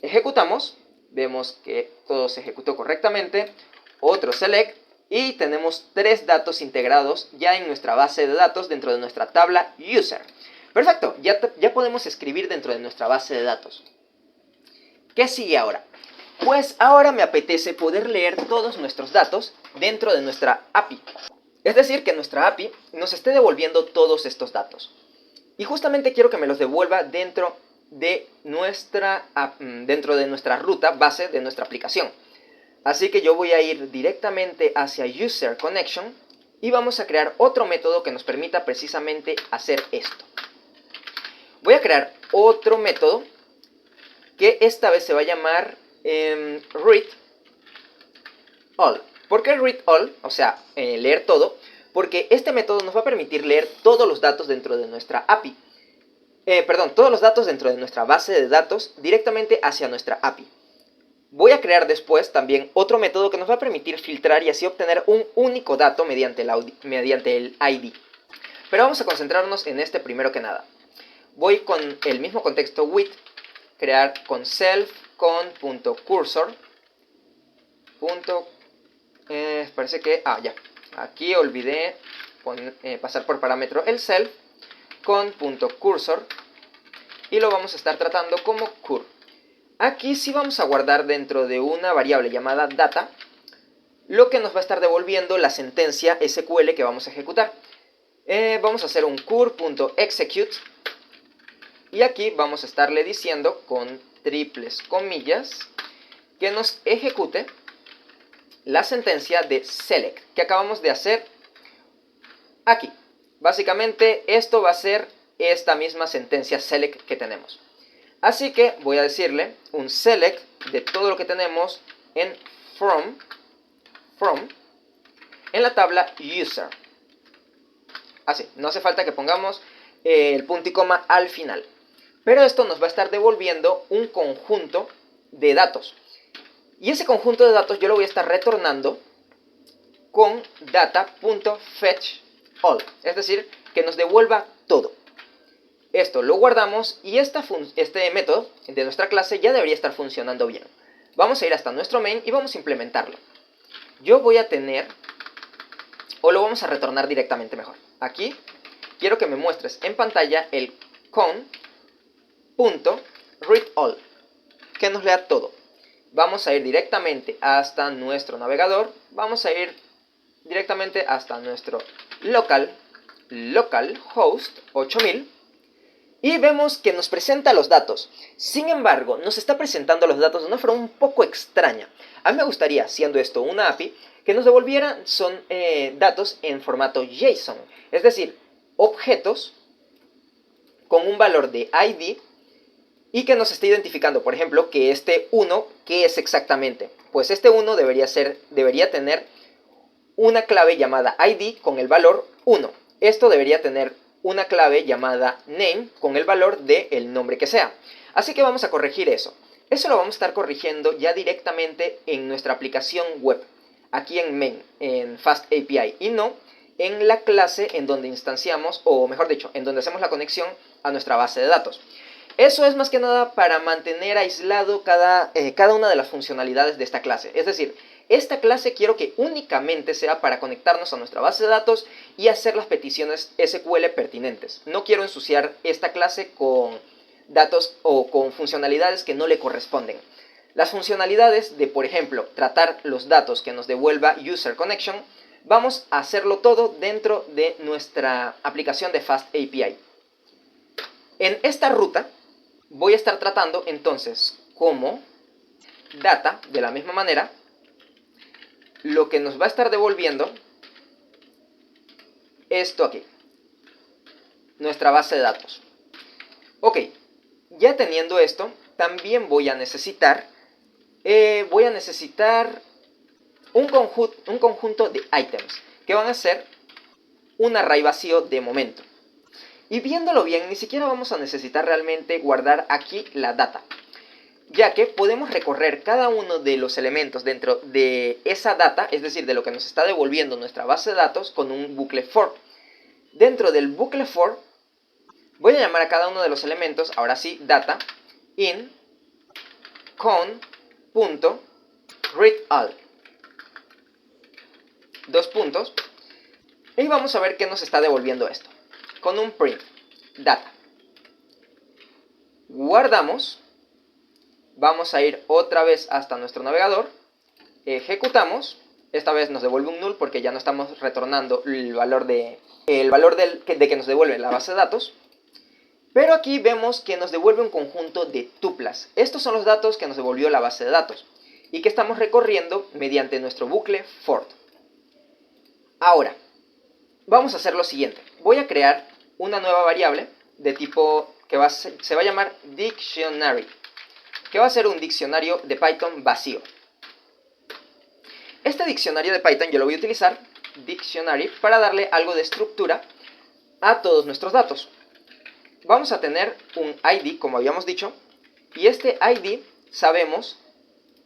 Ejecutamos, vemos que todo se ejecutó correctamente. Otro select y tenemos 3 datos integrados ya en nuestra base de datos dentro de nuestra tabla user. Perfecto, ya podemos escribir dentro de nuestra base de datos. ¿Qué sigue ahora? Pues ahora me apetece poder leer todos nuestros datos dentro de nuestra API. Es decir, que nuestra API nos esté devolviendo todos estos datos. Y justamente quiero que me los devuelva dentro de nuestra ruta base de nuestra aplicación. Así que yo voy a ir directamente hacia User Connection y vamos a crear otro método que nos permita precisamente hacer esto. Voy a crear otro método que esta vez se va a llamar read all. ¿Por qué read all? O sea, leer todo. Porque este método nos va a permitir leer todos los datos dentro de nuestra API. Todos los datos dentro de nuestra base de datos directamente hacia nuestra API. Voy a crear después también otro método que nos va a permitir filtrar y así obtener un único dato mediante el ID. Pero vamos a concentrarnos en este primero que nada. Voy con el mismo contexto with, crear con self, con .cursor, parece que, ya, aquí olvidé pasar por parámetro el self, con .cursor, y lo vamos a estar tratando como cur. Aquí sí vamos a guardar dentro de una variable llamada data, lo que nos va a estar devolviendo la sentencia SQL que vamos a ejecutar. Vamos a hacer un cur.execute. Y aquí vamos a estarle diciendo con triples comillas que nos ejecute la sentencia de select que acabamos de hacer aquí. Básicamente esto va a ser esta misma sentencia select que tenemos. Así que voy a decirle un select de todo lo que tenemos en from en la tabla user. Así, no hace falta que pongamos el punto y coma al final. Pero esto nos va a estar devolviendo un conjunto de datos. Y ese conjunto de datos yo lo voy a estar retornando con data.fetchAll. Es decir, que nos devuelva todo. Esto lo guardamos y este método de nuestra clase ya debería estar funcionando bien. Vamos a ir hasta nuestro main y vamos a implementarlo. Yo voy a tener, o lo vamos a retornar directamente mejor. Aquí quiero que me muestres en pantalla el con.readAll, que nos lea todo. Vamos a ir directamente hasta nuestro navegador. Vamos a ir directamente hasta nuestro localhost 8000. Y vemos que nos presenta los datos. Sin embargo, nos está presentando los datos de una forma un poco extraña. A mí me gustaría, siendo esto una API, que nos devolvieran datos en formato JSON. Es decir, objetos con un valor de ID y que nos esté identificando, por ejemplo, que este 1, ¿qué es exactamente? Pues este 1 debería tener una clave llamada ID con el valor 1. Esto debería tener una clave llamada name con el valor del nombre que sea. Así que vamos a corregir eso. Eso lo vamos a estar corrigiendo ya directamente en nuestra aplicación web, aquí en main, en Fast API, y no en la clase en donde instanciamos, o mejor dicho, en donde hacemos la conexión a nuestra base de datos. Eso es más que nada para mantener aislado cada una de las funcionalidades de esta clase. Es decir, esta clase quiero que únicamente sea para conectarnos a nuestra base de datos y hacer las peticiones SQL pertinentes. No quiero ensuciar esta clase con datos o con funcionalidades que no le corresponden. Las funcionalidades de, por ejemplo, tratar los datos que nos devuelva User Connection vamos a hacerlo todo dentro de nuestra aplicación de Fast API. En esta ruta voy a estar tratando entonces como data, de la misma manera, lo que nos va a estar devolviendo esto aquí, nuestra base de datos. Ok, ya teniendo esto, también voy a necesitar un conjunto de items, que van a ser un array vacío de momento. Y viéndolo bien, ni siquiera vamos a necesitar realmente guardar aquí la data, ya que podemos recorrer cada uno de los elementos dentro de esa data, es decir, de lo que nos está devolviendo nuestra base de datos, con un bucle for. Dentro del bucle for, voy a llamar a cada uno de los elementos, ahora sí, data, in con.readAll. Dos puntos. Y vamos a ver qué nos está devolviendo esto. Con un print, data. Guardamos. Vamos a ir otra vez hasta nuestro navegador. Ejecutamos. Esta vez nos devuelve un null porque ya no estamos retornando el valor de que nos devuelve la base de datos. Pero aquí vemos que nos devuelve un conjunto de tuplas. Estos son los datos que nos devolvió la base de datos y que estamos recorriendo mediante nuestro bucle for. Ahora, vamos a hacer lo siguiente. Voy a crear una nueva variable de tipo que se va a llamar dictionary, que va a ser un diccionario de Python vacío. Este diccionario de Python yo lo voy a utilizar, dictionary, para darle algo de estructura a todos nuestros datos. Vamos a tener un ID, como habíamos dicho, y este ID sabemos,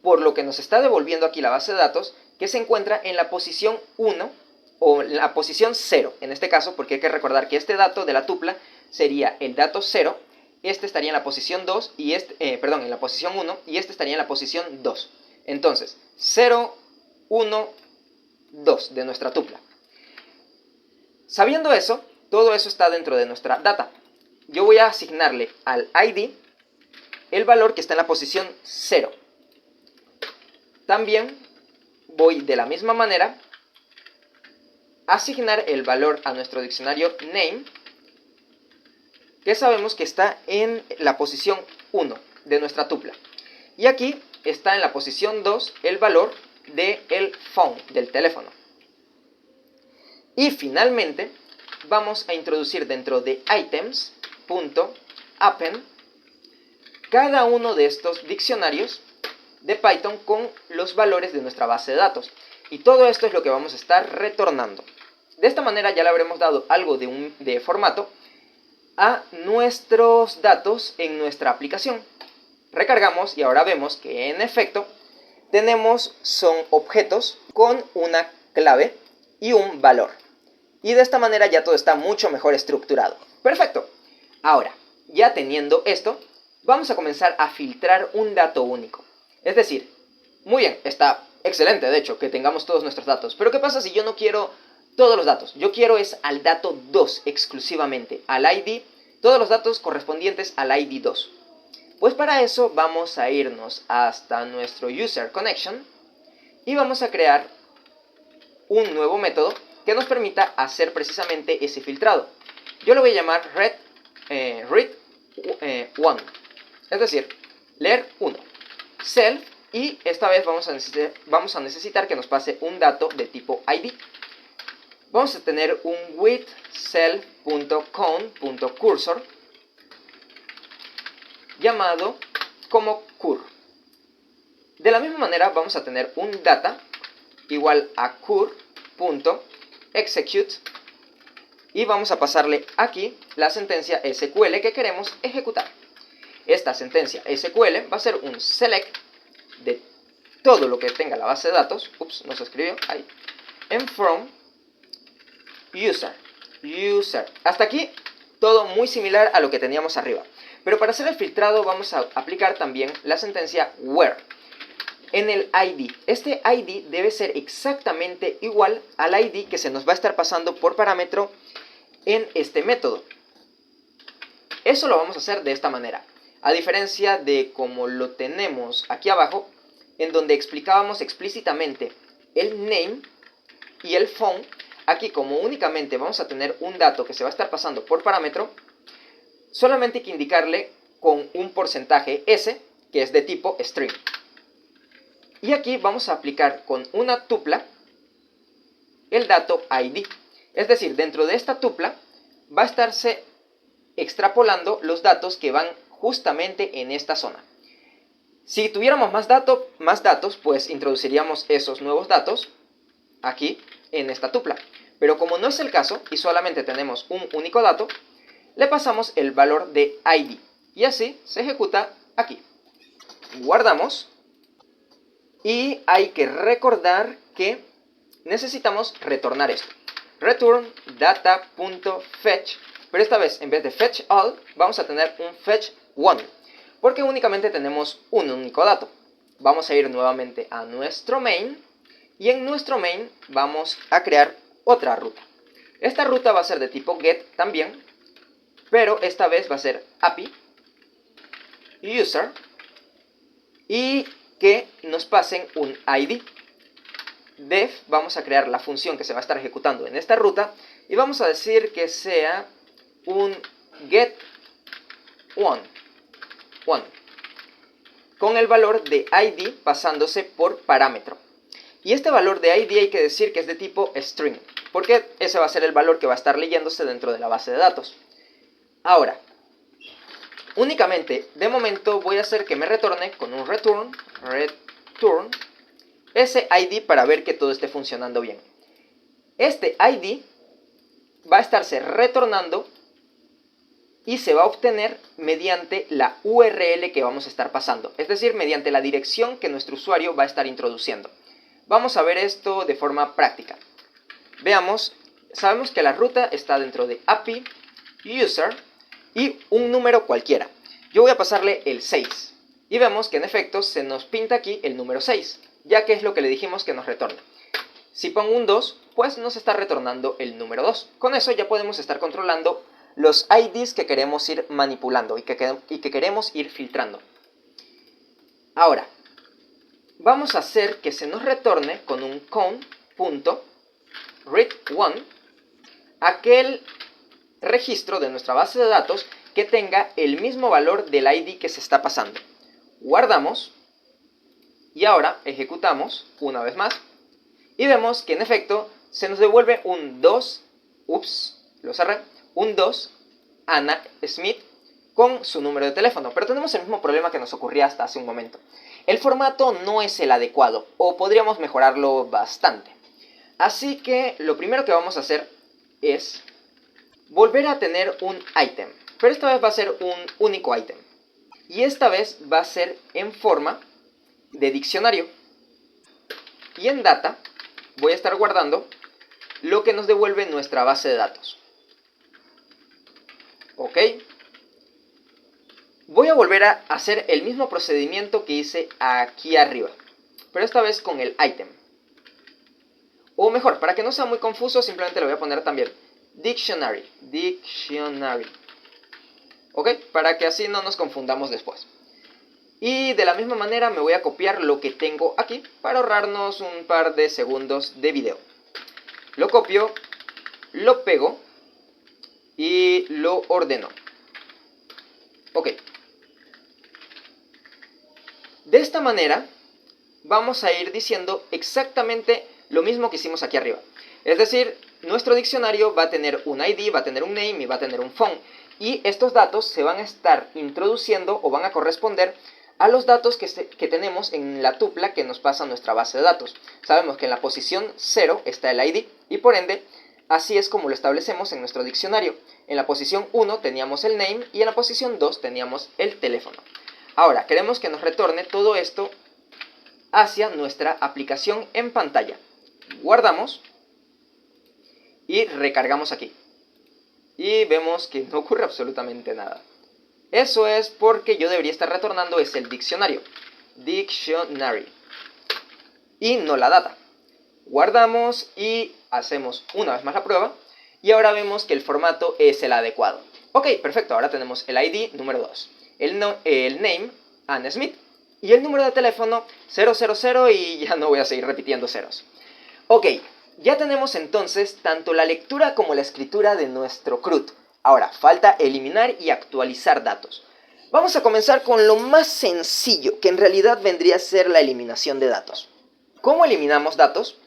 por lo que nos está devolviendo aquí la base de datos, que se encuentra en la posición 1 o en la posición 0, en este caso, porque hay que recordar que este dato de la tupla sería el dato 0, este estaría en la posición 2 y en la posición 1 y este estaría en la posición 2. Entonces, 0, 1, 2 de nuestra tupla. Sabiendo eso, todo eso está dentro de nuestra data. Yo voy a asignarle al ID el valor que está en la posición 0. También voy de la misma manera a asignar el valor a nuestro diccionario name, que sabemos que está en la posición 1 de nuestra tupla. Y aquí está en la posición 2 el valor del phone, del teléfono. Y finalmente vamos a introducir dentro de items.append cada uno de estos diccionarios de Python con los valores de nuestra base de datos. Y todo esto es lo que vamos a estar retornando. De esta manera ya le habremos dado algo de formato a nuestros datos en nuestra aplicación. Recargamos y ahora vemos que en efecto son objetos con una clave y un valor. Y de esta manera ya todo está mucho mejor estructurado. Perfecto. Ahora, ya teniendo esto, vamos a comenzar a filtrar un dato único. Es decir, muy bien, está excelente de hecho que tengamos todos nuestros datos. Pero ¿qué pasa si yo no quiero todos los datos? Yo quiero es al dato 2 exclusivamente, al ID, todos los datos correspondientes al ID 2. Pues para eso vamos a irnos hasta nuestro user connection y vamos a crear un nuevo método que nos permita hacer precisamente ese filtrado. Yo lo voy a llamar read1, es decir, leer 1, self, y esta vez vamos a necesitar que nos pase un dato de tipo ID. Vamos a tener un with self.count.cursor llamado como cur. De la misma manera vamos a tener un data igual a cur.execute y vamos a pasarle aquí la sentencia SQL que queremos ejecutar. Esta sentencia SQL va a ser un select de todo lo que tenga la base de datos. Ups, no se escribió ahí. En from user. Hasta aquí todo muy similar a lo que teníamos arriba. Pero para hacer el filtrado vamos a aplicar también la sentencia where en el ID. Este ID debe ser exactamente igual al ID que se nos va a estar pasando por parámetro en este método. Eso lo vamos a hacer de esta manera. A diferencia de como lo tenemos aquí abajo, en donde explicábamos explícitamente el name, y el phone, aquí como únicamente vamos a tener un dato que se va a estar pasando por parámetro, solamente hay que indicarle con un porcentaje S, que es de tipo string. Y aquí vamos a aplicar con una tupla el dato ID. Es decir, dentro de esta tupla va a estarse extrapolando los datos que van justamente en esta zona. Si tuviéramos más datos, pues introduciríamos esos nuevos datos aquí en esta tupla. Pero como no es el caso y solamente tenemos un único dato, le pasamos el valor de ID. Y así se ejecuta aquí. Guardamos. Y hay que recordar que necesitamos retornar esto. Return data.fetch. Pero esta vez, en vez de fetch all, vamos a tener un fetch one. Porque únicamente tenemos un único dato. Vamos a ir nuevamente a nuestro main. Y en nuestro main vamos a crear otra ruta. Esta ruta va a ser de tipo get también. Pero esta vez va a ser API user. Y que nos pasen un ID. Def, vamos a crear la función que se va a estar ejecutando en esta ruta. Y vamos a decir que sea un get one. Con el valor de ID pasándose por parámetro. Y este valor de ID hay que decir que es de tipo string, porque ese va a ser el valor que va a estar leyéndose dentro de la base de datos. Ahora, únicamente de momento voy a hacer que me retorne con un return ese ID para ver que todo esté funcionando bien. Este ID va a estarse retornando y se va a obtener mediante la URL que vamos a estar pasando, es decir, mediante la dirección que nuestro usuario va a estar introduciendo. Vamos a ver esto de forma práctica. Veamos, sabemos que la ruta está dentro de API user y un número cualquiera. Yo voy a pasarle el 6 y vemos que en efecto se nos pinta aquí el número 6, ya que es lo que le dijimos que nos retorna. Si pongo un 2, pues nos está retornando el número 2. Con eso ya podemos estar controlando los IDs que queremos ir manipulando y que queremos ir filtrando. Ahora, vamos a hacer que se nos retorne con un count.read1 aquel registro de nuestra base de datos que tenga el mismo valor del ID que se está pasando. Guardamos y ahora ejecutamos una vez más y vemos que en efecto se nos devuelve un 2, un 2 Anna Smith con su número de teléfono, pero tenemos el mismo problema que nos ocurría hasta hace un momento. El formato no es el adecuado, o podríamos mejorarlo bastante. Así que lo primero que vamos a hacer es volver a tener un item, pero esta vez va a ser un único item. Y esta vez va a ser en forma de diccionario. Y en data voy a estar guardando lo que nos devuelve nuestra base de datos. Ok. Voy a volver a hacer el mismo procedimiento que hice aquí arriba, pero esta vez con el item. O mejor, para que no sea muy confuso, simplemente le voy a poner también dictionary. Ok, para que así no nos confundamos después. Y de la misma manera me voy a copiar lo que tengo aquí para ahorrarnos un par de segundos de video. Lo copio, lo pego y lo ordeno. Ok. De esta manera vamos a ir diciendo exactamente lo mismo que hicimos aquí arriba. Es decir, nuestro diccionario va a tener un ID, va a tener un name y va a tener un phone. Y estos datos se van a estar introduciendo o van a corresponder a los datos que tenemos en la tupla que nos pasa nuestra base de datos. Sabemos que en la posición 0 está el ID y por ende así es como lo establecemos en nuestro diccionario. En la posición 1 teníamos el name y en la posición 2 teníamos el teléfono. Ahora queremos que nos retorne todo esto hacia nuestra aplicación en pantalla. Guardamos y recargamos aquí. Y vemos que no ocurre absolutamente nada. Eso es porque yo debería estar retornando es el diccionario. Y no la data. Guardamos y hacemos una vez más la prueba. Y ahora vemos que el formato es el adecuado. Ok, perfecto. Ahora tenemos el ID número 2. El name, Anne Smith. Y el número de teléfono 000 y ya no voy a seguir repitiendo ceros. Ok, Ya tenemos entonces tanto la lectura como la escritura de nuestro CRUD. Ahora, falta eliminar y actualizar datos. Vamos a comenzar con lo más sencillo, que en realidad vendría a ser la eliminación de datos. ¿Cómo eliminamos datos?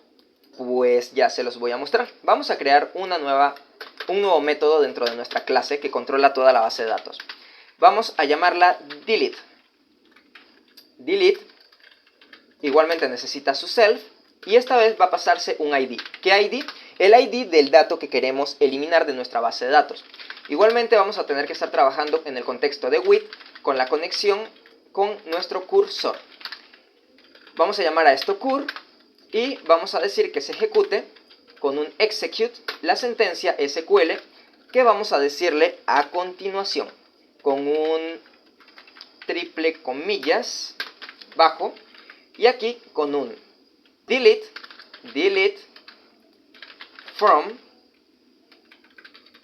Pues ya se los voy a mostrar. Vamos a crear un nuevo método dentro de nuestra clase que controla toda la base de datos. Vamos a llamarla delete. Delete igualmente necesita su self y esta vez va a pasarse un ID. ¿Qué ID? El ID del dato que queremos eliminar de nuestra base de datos. Igualmente vamos a tener que estar trabajando en el contexto de with con la conexión con nuestro cursor. Vamos a llamar a esto cur y vamos a decir que se ejecute con un execute la sentencia SQL que vamos a decirle a continuación con un triple comillas bajo y aquí con un delete from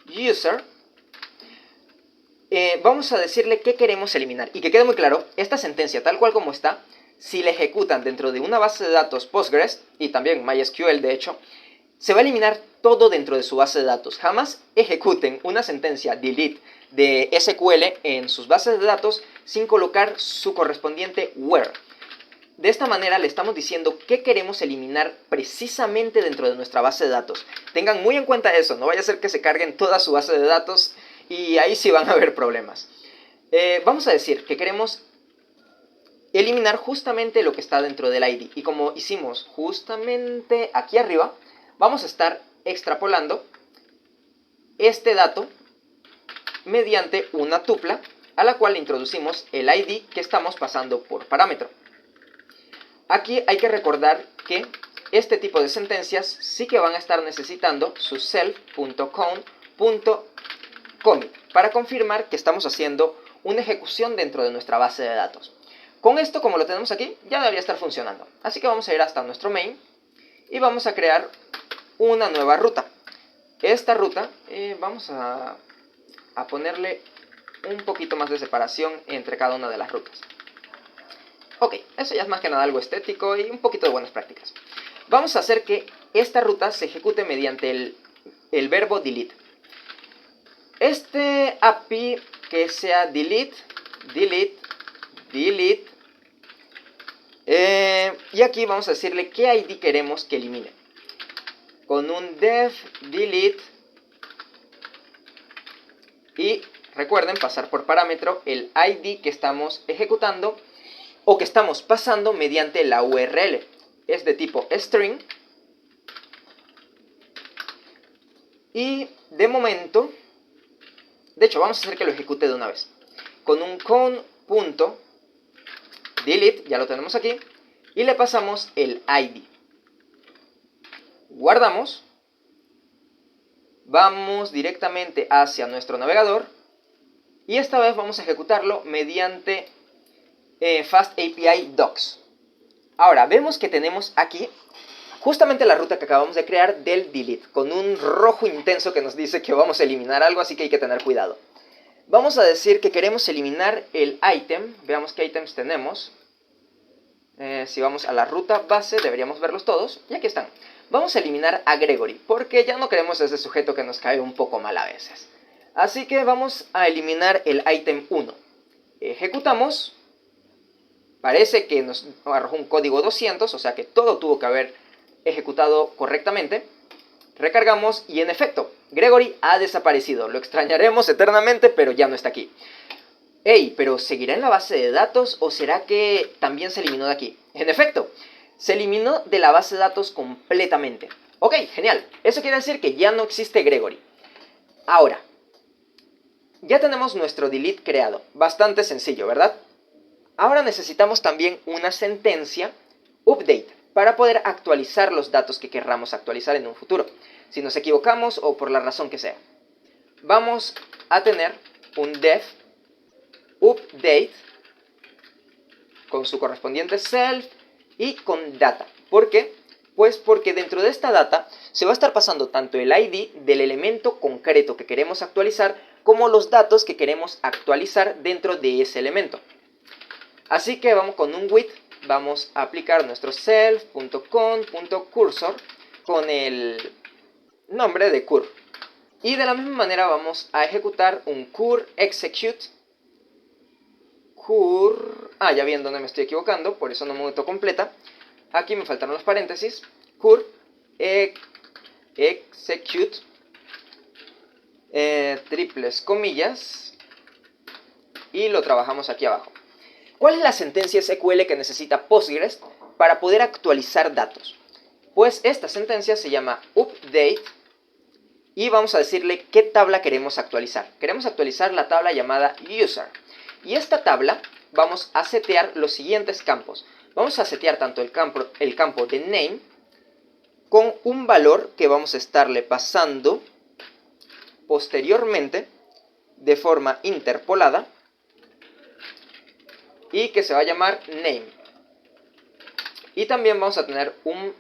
user. Vamos a decirle qué queremos eliminar y que quede muy claro, esta sentencia tal cual como está, si la ejecutan dentro de una base de datos Postgres y también MySQL de hecho, se va a eliminar todo dentro de su base de datos. Jamás ejecuten una sentencia delete de SQL en sus bases de datos sin colocar su correspondiente where. De esta manera le estamos diciendo qué queremos eliminar precisamente dentro de nuestra base de datos. Tengan muy en cuenta eso, no vaya a ser que se carguen toda su base de datos y ahí sí van a haber problemas. Vamos a decir que queremos eliminar justamente lo que está dentro del ID. Y como hicimos justamente aquí arriba, vamos a estar extrapolando este dato mediante una tupla a la cual le introducimos el ID que estamos pasando por parámetro. Aquí hay que recordar que este tipo de sentencias sí que van a estar necesitando su self.count.commit para confirmar que estamos haciendo una ejecución dentro de nuestra base de datos. Con esto, como lo tenemos aquí, ya debería estar funcionando. Así que vamos a ir hasta nuestro main y vamos a crear una nueva ruta. Esta ruta vamos a ponerle un poquito más de separación entre cada una de las rutas. Ok, eso ya es más que nada algo estético y un poquito de buenas prácticas. Vamos a hacer que esta ruta se ejecute mediante el verbo delete. Este API que sea delete. Y aquí vamos a decirle qué ID queremos que elimine. Con un def delete. Y recuerden pasar por parámetro el ID que estamos ejecutando o que estamos pasando mediante la URL. Es de tipo string. Y de momento, de hecho vamos a hacer que lo ejecute de una vez. Con un con.delete, ya lo tenemos aquí, y le pasamos el ID. Guardamos. Vamos directamente hacia nuestro navegador. Y esta vez vamos a ejecutarlo mediante FastAPI Docs. Ahora, vemos que tenemos aquí justamente la ruta que acabamos de crear del delete, con un rojo intenso que nos dice que vamos a eliminar algo, así que hay que tener cuidado. Vamos a decir que queremos eliminar el item. Veamos qué items tenemos. Si vamos a la ruta base, deberíamos verlos todos. Y aquí están. Vamos a eliminar a Gregory, porque ya no queremos ese sujeto que nos cae un poco mal a veces. Así que vamos a eliminar el item 1. Ejecutamos. Parece que nos arrojó un código 200, o sea que todo tuvo que haber ejecutado correctamente. Recargamos y en efecto, Gregory ha desaparecido. Lo extrañaremos eternamente, pero ya no está aquí. Hey, ¿pero seguirá en la base de datos o será que también se eliminó de aquí? En efecto, se eliminó de la base de datos completamente. Ok, genial. Eso quiere decir que ya no existe Gregory. Ahora, ya tenemos nuestro delete creado. Bastante sencillo, ¿verdad? Ahora necesitamos también una sentencia update para poder actualizar los datos que querramos actualizar en un futuro. Si nos equivocamos o por la razón que sea. Vamos a tener un def update con su correspondiente self y con data. ¿Por qué? Pues porque dentro de esta data se va a estar pasando tanto el ID del elemento concreto que queremos actualizar como los datos que queremos actualizar dentro de ese elemento. Así que vamos con un with, vamos a aplicar nuestro self.con.cursor con el nombre de cur. Y de la misma manera vamos a ejecutar un cur execute cur. Ya vi en dónde me estoy equivocando, por eso no me autocompleta. Aquí me faltaron los paréntesis. Cur execute triples comillas y lo trabajamos aquí abajo. ¿Cuál es la sentencia SQL que necesita Postgres para poder actualizar datos? Pues esta sentencia se llama update y vamos a decirle qué tabla queremos actualizar. Queremos actualizar la tabla llamada user. Y esta tabla vamos a setear los siguientes campos. Vamos a setear tanto el campo de name con un valor que vamos a estarle pasando posteriormente de forma interpolada y que se va a llamar name. Y también vamos a tener un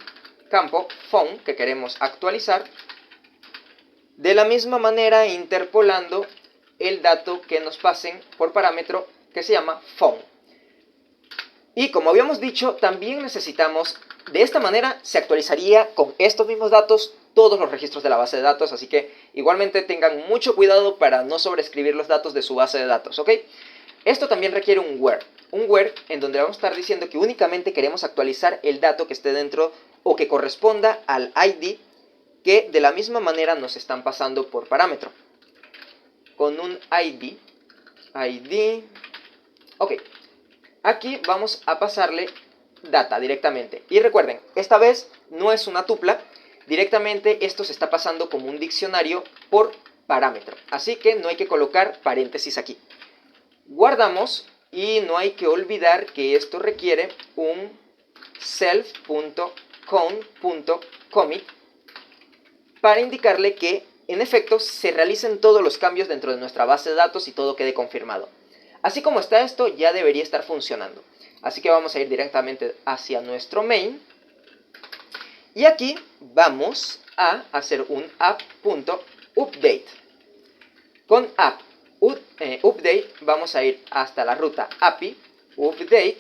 campo phone que queremos actualizar de la misma manera interpolando el dato que nos pasen por parámetro que se llama phone. Y como habíamos dicho, también necesitamos, de esta manera se actualizaría con estos mismos datos todos los registros de la base de datos, así que igualmente tengan mucho cuidado para no sobreescribir los datos de su base de datos, ¿ok? Esto también requiere un where en donde vamos a estar diciendo que únicamente queremos actualizar el dato que esté dentro o que corresponda al ID que de la misma manera nos están pasando por parámetro. Con un ID, ok. Aquí vamos a pasarle data directamente. Y recuerden, esta vez no es una tupla. Directamente esto se está pasando como un diccionario por parámetro. Así que no hay que colocar paréntesis aquí. Guardamos y no hay que olvidar que esto requiere un self.count.commit para indicarle que en efecto se realicen todos los cambios dentro de nuestra base de datos y todo quede confirmado. Así como está esto, ya debería estar funcionando. Así que vamos a ir directamente hacia nuestro main. Y aquí vamos a hacer un app.update. Con app.update vamos a ir hasta la ruta API update.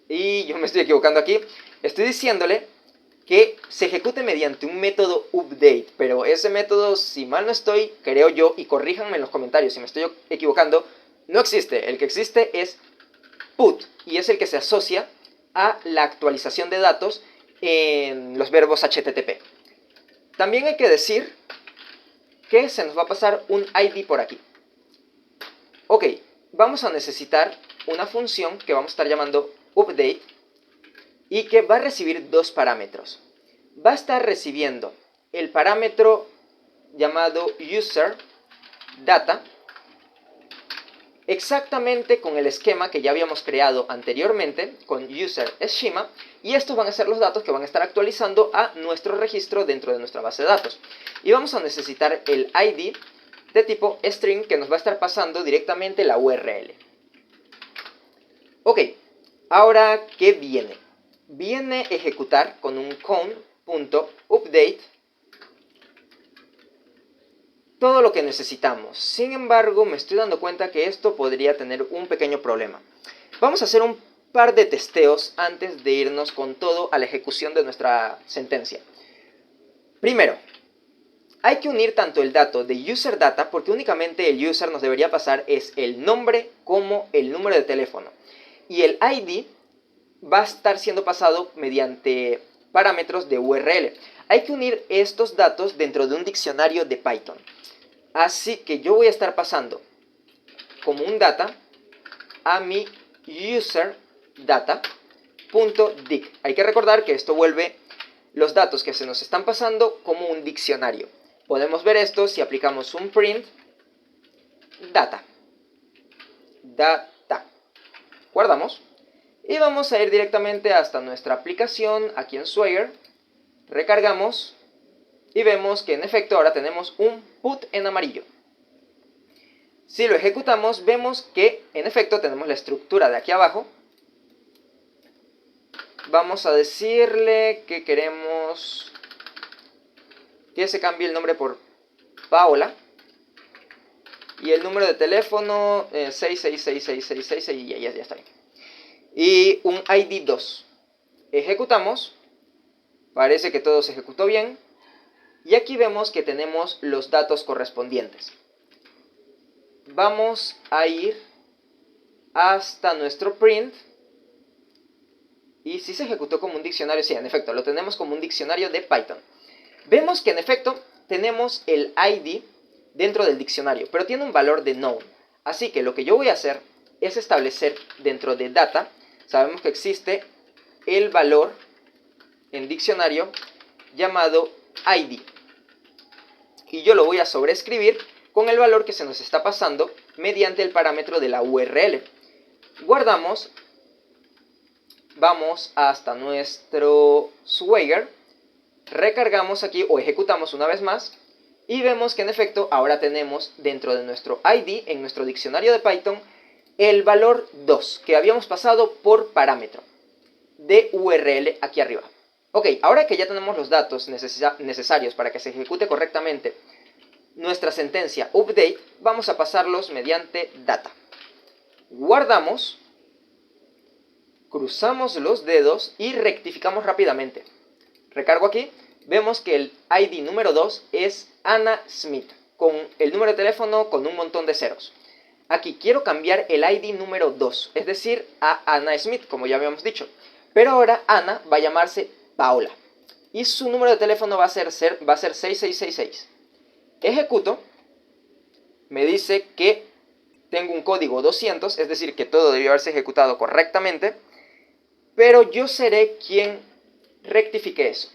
Y yo me estoy equivocando aquí. Estoy diciéndole que se ejecute mediante un método update. Pero ese método, si mal no estoy, creo yo, y corríjanme en los comentarios si me estoy equivocando, no existe. El que existe es put y es el que se asocia a la actualización de datos en los verbos HTTP. También hay que decir que se nos va a pasar un ID por aquí. Ok, vamos a necesitar una función que vamos a estar llamando update y que va a recibir dos parámetros. Va a estar recibiendo el parámetro llamado user data exactamente con el esquema que ya habíamos creado anteriormente con user schema, y estos van a ser los datos que van a estar actualizando a nuestro registro dentro de nuestra base de datos. Y vamos a necesitar el ID de tipo string que nos va a estar pasando directamente la URL. Ok, ahora ¿qué viene? Viene ejecutar con un count.update todo lo que necesitamos. Sin embargo, me estoy dando cuenta que esto podría tener un pequeño problema. Vamos a hacer un par de testeos antes de irnos con todo a la ejecución de nuestra sentencia. Primero, hay que unir tanto el dato de user data, porque únicamente el user nos debería pasar es el nombre como el número de teléfono. Y el ID va a estar siendo pasado mediante parámetros de URL. Hay que unir estos datos dentro de un diccionario de Python. Así que yo voy a estar pasando como un data a mi user data.dict. Hay que recordar que esto vuelve los datos que se nos están pasando como un diccionario. Podemos ver esto si aplicamos un print data. Guardamos. Y vamos a ir directamente hasta nuestra aplicación aquí en Swagger. Recargamos. Y vemos que en efecto ahora tenemos un put en amarillo. Si lo ejecutamos, vemos que en efecto tenemos la estructura de aquí abajo. Vamos a decirle que queremos que se cambie el nombre por Paola. Y el número de teléfono 6666666 y ya está bien. Y un ID 2. Ejecutamos. Parece que todo se ejecutó bien. Y aquí vemos que tenemos los datos correspondientes. Vamos a ir hasta nuestro print. Y si se ejecutó como un diccionario, sí, en efecto, lo tenemos como un diccionario de Python. Vemos que en efecto tenemos el ID dentro del diccionario, pero tiene un valor de known. Así que lo que yo voy a hacer es establecer dentro de data, sabemos que existe el valor en diccionario llamado ID. Y yo lo voy a sobreescribir con el valor que se nos está pasando mediante el parámetro de la URL. Guardamos, vamos hasta nuestro Swagger, recargamos aquí o ejecutamos una vez más y vemos que en efecto ahora tenemos dentro de nuestro ID, en nuestro diccionario de Python, el valor 2 que habíamos pasado por parámetro de URL aquí arriba. Ok, ahora que ya tenemos los datos necesarios para que se ejecute correctamente nuestra sentencia update, vamos a pasarlos mediante data. Guardamos, cruzamos los dedos y rectificamos rápidamente. Recargo aquí, vemos que el ID número 2 es Anna Smith, con el número de teléfono con un montón de ceros. Aquí quiero cambiar el ID número 2, es decir, a Anna Smith, como ya habíamos dicho. Pero ahora Anna va a llamarse Paola y su número de teléfono va a ser 6666. Ejecuto, me dice que tengo un código 200, es decir, que todo debió haberse ejecutado correctamente, pero yo seré quien rectifique eso.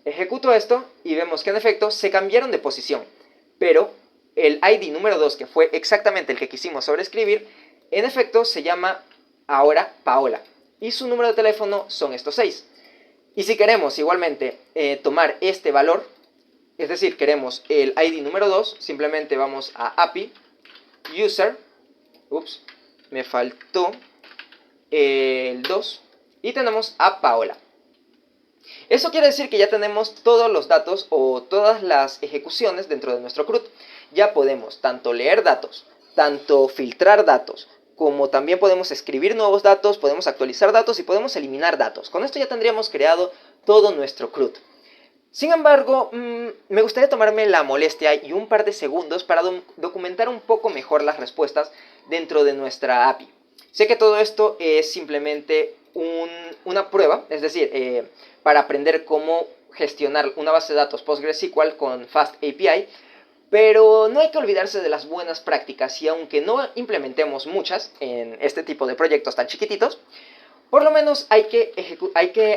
Ejecuto esto y vemos que en efecto se cambiaron de posición, pero el ID número 2, que fue exactamente el que quisimos sobreescribir, en efecto se llama ahora Paola y su número de teléfono son estos 6. Y si queremos igualmente tomar este valor, es decir, queremos el ID número 2, simplemente vamos a API, user, me faltó el 2, y tenemos a Paola. Eso quiere decir que ya tenemos todos los datos o todas las ejecuciones dentro de nuestro CRUD. Ya podemos tanto leer datos, tanto filtrar datos, como también podemos escribir nuevos datos, podemos actualizar datos y podemos eliminar datos. Con esto ya tendríamos creado todo nuestro CRUD. Sin embargo, me gustaría tomarme la molestia y un par de segundos para documentar un poco mejor las respuestas dentro de nuestra API. Sé que todo esto es simplemente una prueba, es decir, para aprender cómo gestionar una base de datos PostgreSQL con FastAPI, pero no hay que olvidarse de las buenas prácticas y aunque no implementemos muchas en este tipo de proyectos tan chiquititos, por lo menos hay que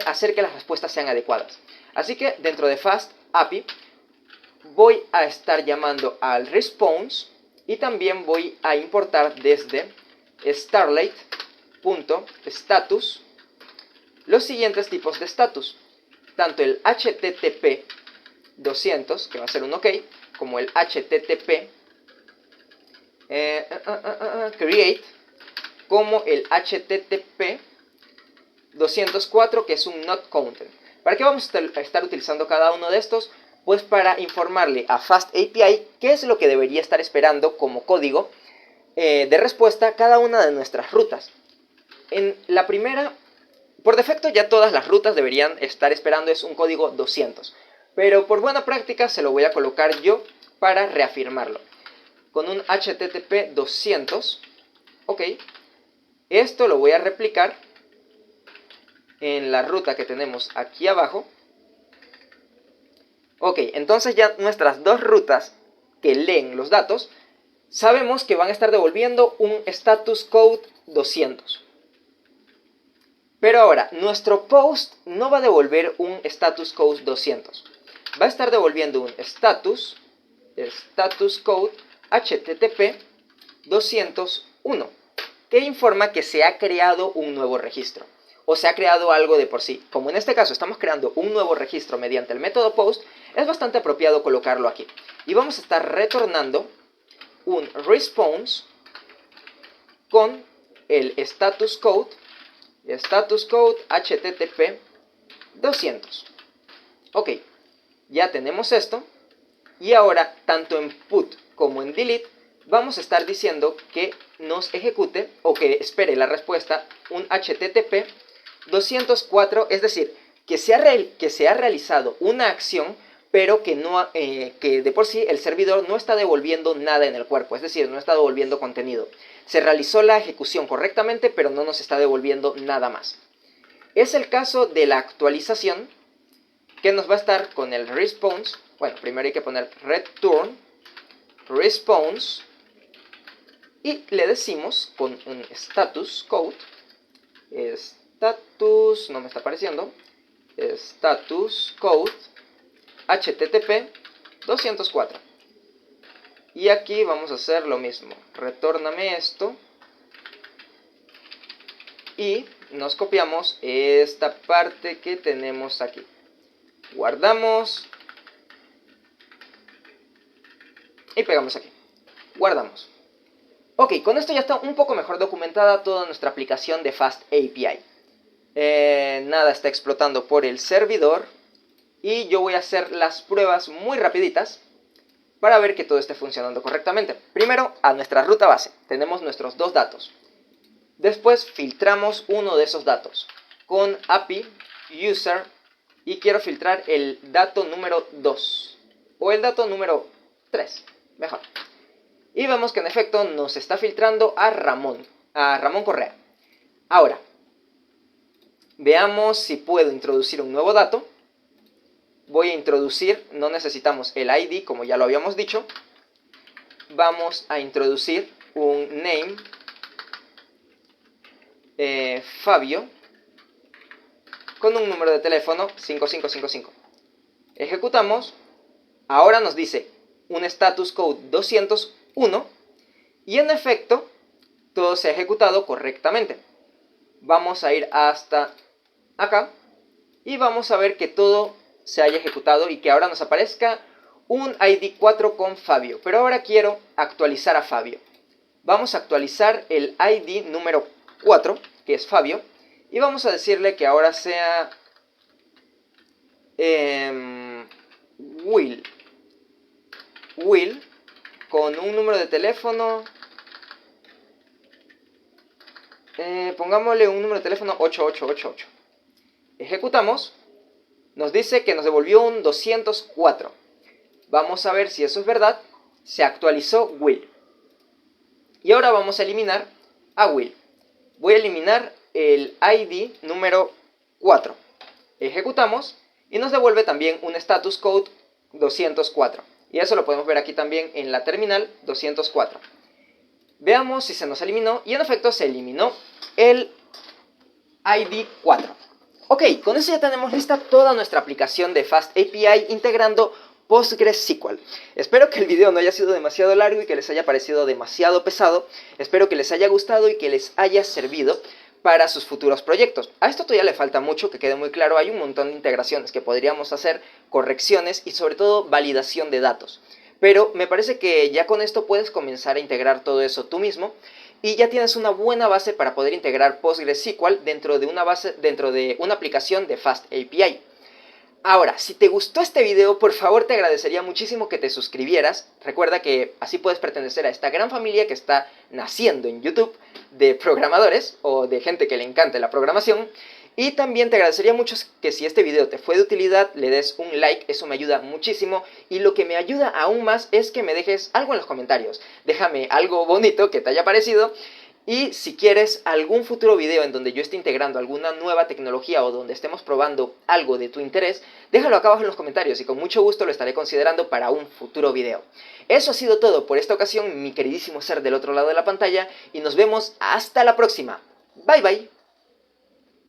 hacer que las respuestas sean adecuadas. Así que dentro de FastAPI voy a estar llamando al response y también voy a importar desde starlate.status los siguientes tipos de status. Tanto el HTTP 200, que va a ser un OK, como el HTTP create, como el HTTP 204, que es un not counted. ¿Para qué vamos a estar utilizando cada uno de estos? Pues para informarle a FastAPI qué es lo que debería estar esperando como código de respuesta cada una de nuestras rutas. En la primera, por defecto ya todas las rutas deberían estar esperando es un código 200. Pero por buena práctica se lo voy a colocar yo para reafirmarlo. Con un HTTP 200, ok, esto lo voy a replicar en la ruta que tenemos aquí abajo. Ok, entonces ya nuestras dos rutas que leen los datos, sabemos que van a estar devolviendo un status code 200. Pero ahora, nuestro post no va a devolver un status code 200. Va a estar devolviendo un status code HTTP 201, que informa que se ha creado un nuevo registro. O se ha creado algo de por sí. Como en este caso estamos creando un nuevo registro mediante el método post, es bastante apropiado colocarlo aquí. Y vamos a estar retornando un response con el status code HTTP 200. Ok, ya tenemos esto. Y ahora, tanto en put como en delete, vamos a estar diciendo que nos ejecute o que espere la respuesta un HTTP 204, es decir, que se ha realizado una acción, pero que de por sí el servidor no está devolviendo nada en el cuerpo, es decir, no está devolviendo contenido. Se realizó la ejecución correctamente, pero no nos está devolviendo nada más. Es el caso de la actualización, que nos va a estar con el response. Bueno, primero hay que poner return response y le decimos con un status code, no me está apareciendo, status code http 204. Y aquí vamos a hacer lo mismo, retórname esto y nos copiamos esta parte que tenemos aquí, guardamos y pegamos aquí, guardamos. Ok, con esto ya está un poco mejor documentada toda nuestra aplicación de Fast API. Nada está explotando por el servidor y yo voy a hacer las pruebas muy rapiditas para ver que todo esté funcionando correctamente. Primero, a nuestra ruta base tenemos nuestros dos datos. Después filtramos uno de esos datos con API user y quiero filtrar el dato número 2 o el dato número 3, mejor. Y vemos que en efecto nos está filtrando a Ramón Correa. Ahora, veamos si puedo introducir un nuevo dato. Voy a introducir, no necesitamos el ID como ya lo habíamos dicho. Vamos a introducir un name Fabio con un número de teléfono 5555. Ejecutamos. Ahora nos dice un status code 201 y en efecto todo se ha ejecutado correctamente. Vamos a ir hasta acá y vamos a ver que todo se haya ejecutado y que ahora nos aparezca un ID 4 con Fabio. Pero ahora quiero actualizar a Fabio. Vamos a actualizar el ID número 4, que es Fabio, y vamos a decirle que ahora sea Will con un número de teléfono, pongámosle un número de teléfono 8888. Ejecutamos. Nos dice que nos devolvió un 204. Vamos a ver si eso es verdad. Se actualizó Will. Y ahora vamos a eliminar a Will. Voy a eliminar el ID número 4. Ejecutamos y nos devuelve también un status code 204. Y eso lo podemos ver aquí también en la terminal 204. Veamos si se nos eliminó. Y en efecto se eliminó el ID 4. Ok, con eso ya tenemos lista toda nuestra aplicación de Fast API integrando PostgreSQL. Espero que el video no haya sido demasiado largo y que les haya parecido demasiado pesado. Espero que les haya gustado y que les haya servido para sus futuros proyectos. A esto todavía le falta mucho, que quede muy claro. Hay un montón de integraciones que podríamos hacer, correcciones y sobre todo validación de datos. Pero me parece que ya con esto puedes comenzar a integrar todo eso tú mismo. Y ya tienes una buena base para poder integrar PostgreSQL dentro de una aplicación de Fast API. Ahora, si te gustó este video, por favor te agradecería muchísimo que te suscribieras. Recuerda que así puedes pertenecer a esta gran familia que está naciendo en YouTube de programadores o de gente que le encante la programación. Y también te agradecería mucho que si este video te fue de utilidad, le des un like, eso me ayuda muchísimo. Y lo que me ayuda aún más es que me dejes algo en los comentarios. Déjame algo bonito que te haya parecido. Y si quieres algún futuro video en donde yo esté integrando alguna nueva tecnología o donde estemos probando algo de tu interés, déjalo acá abajo en los comentarios y con mucho gusto lo estaré considerando para un futuro video. Eso ha sido todo por esta ocasión, mi queridísimo ser del otro lado de la pantalla, y nos vemos hasta la próxima. Bye bye.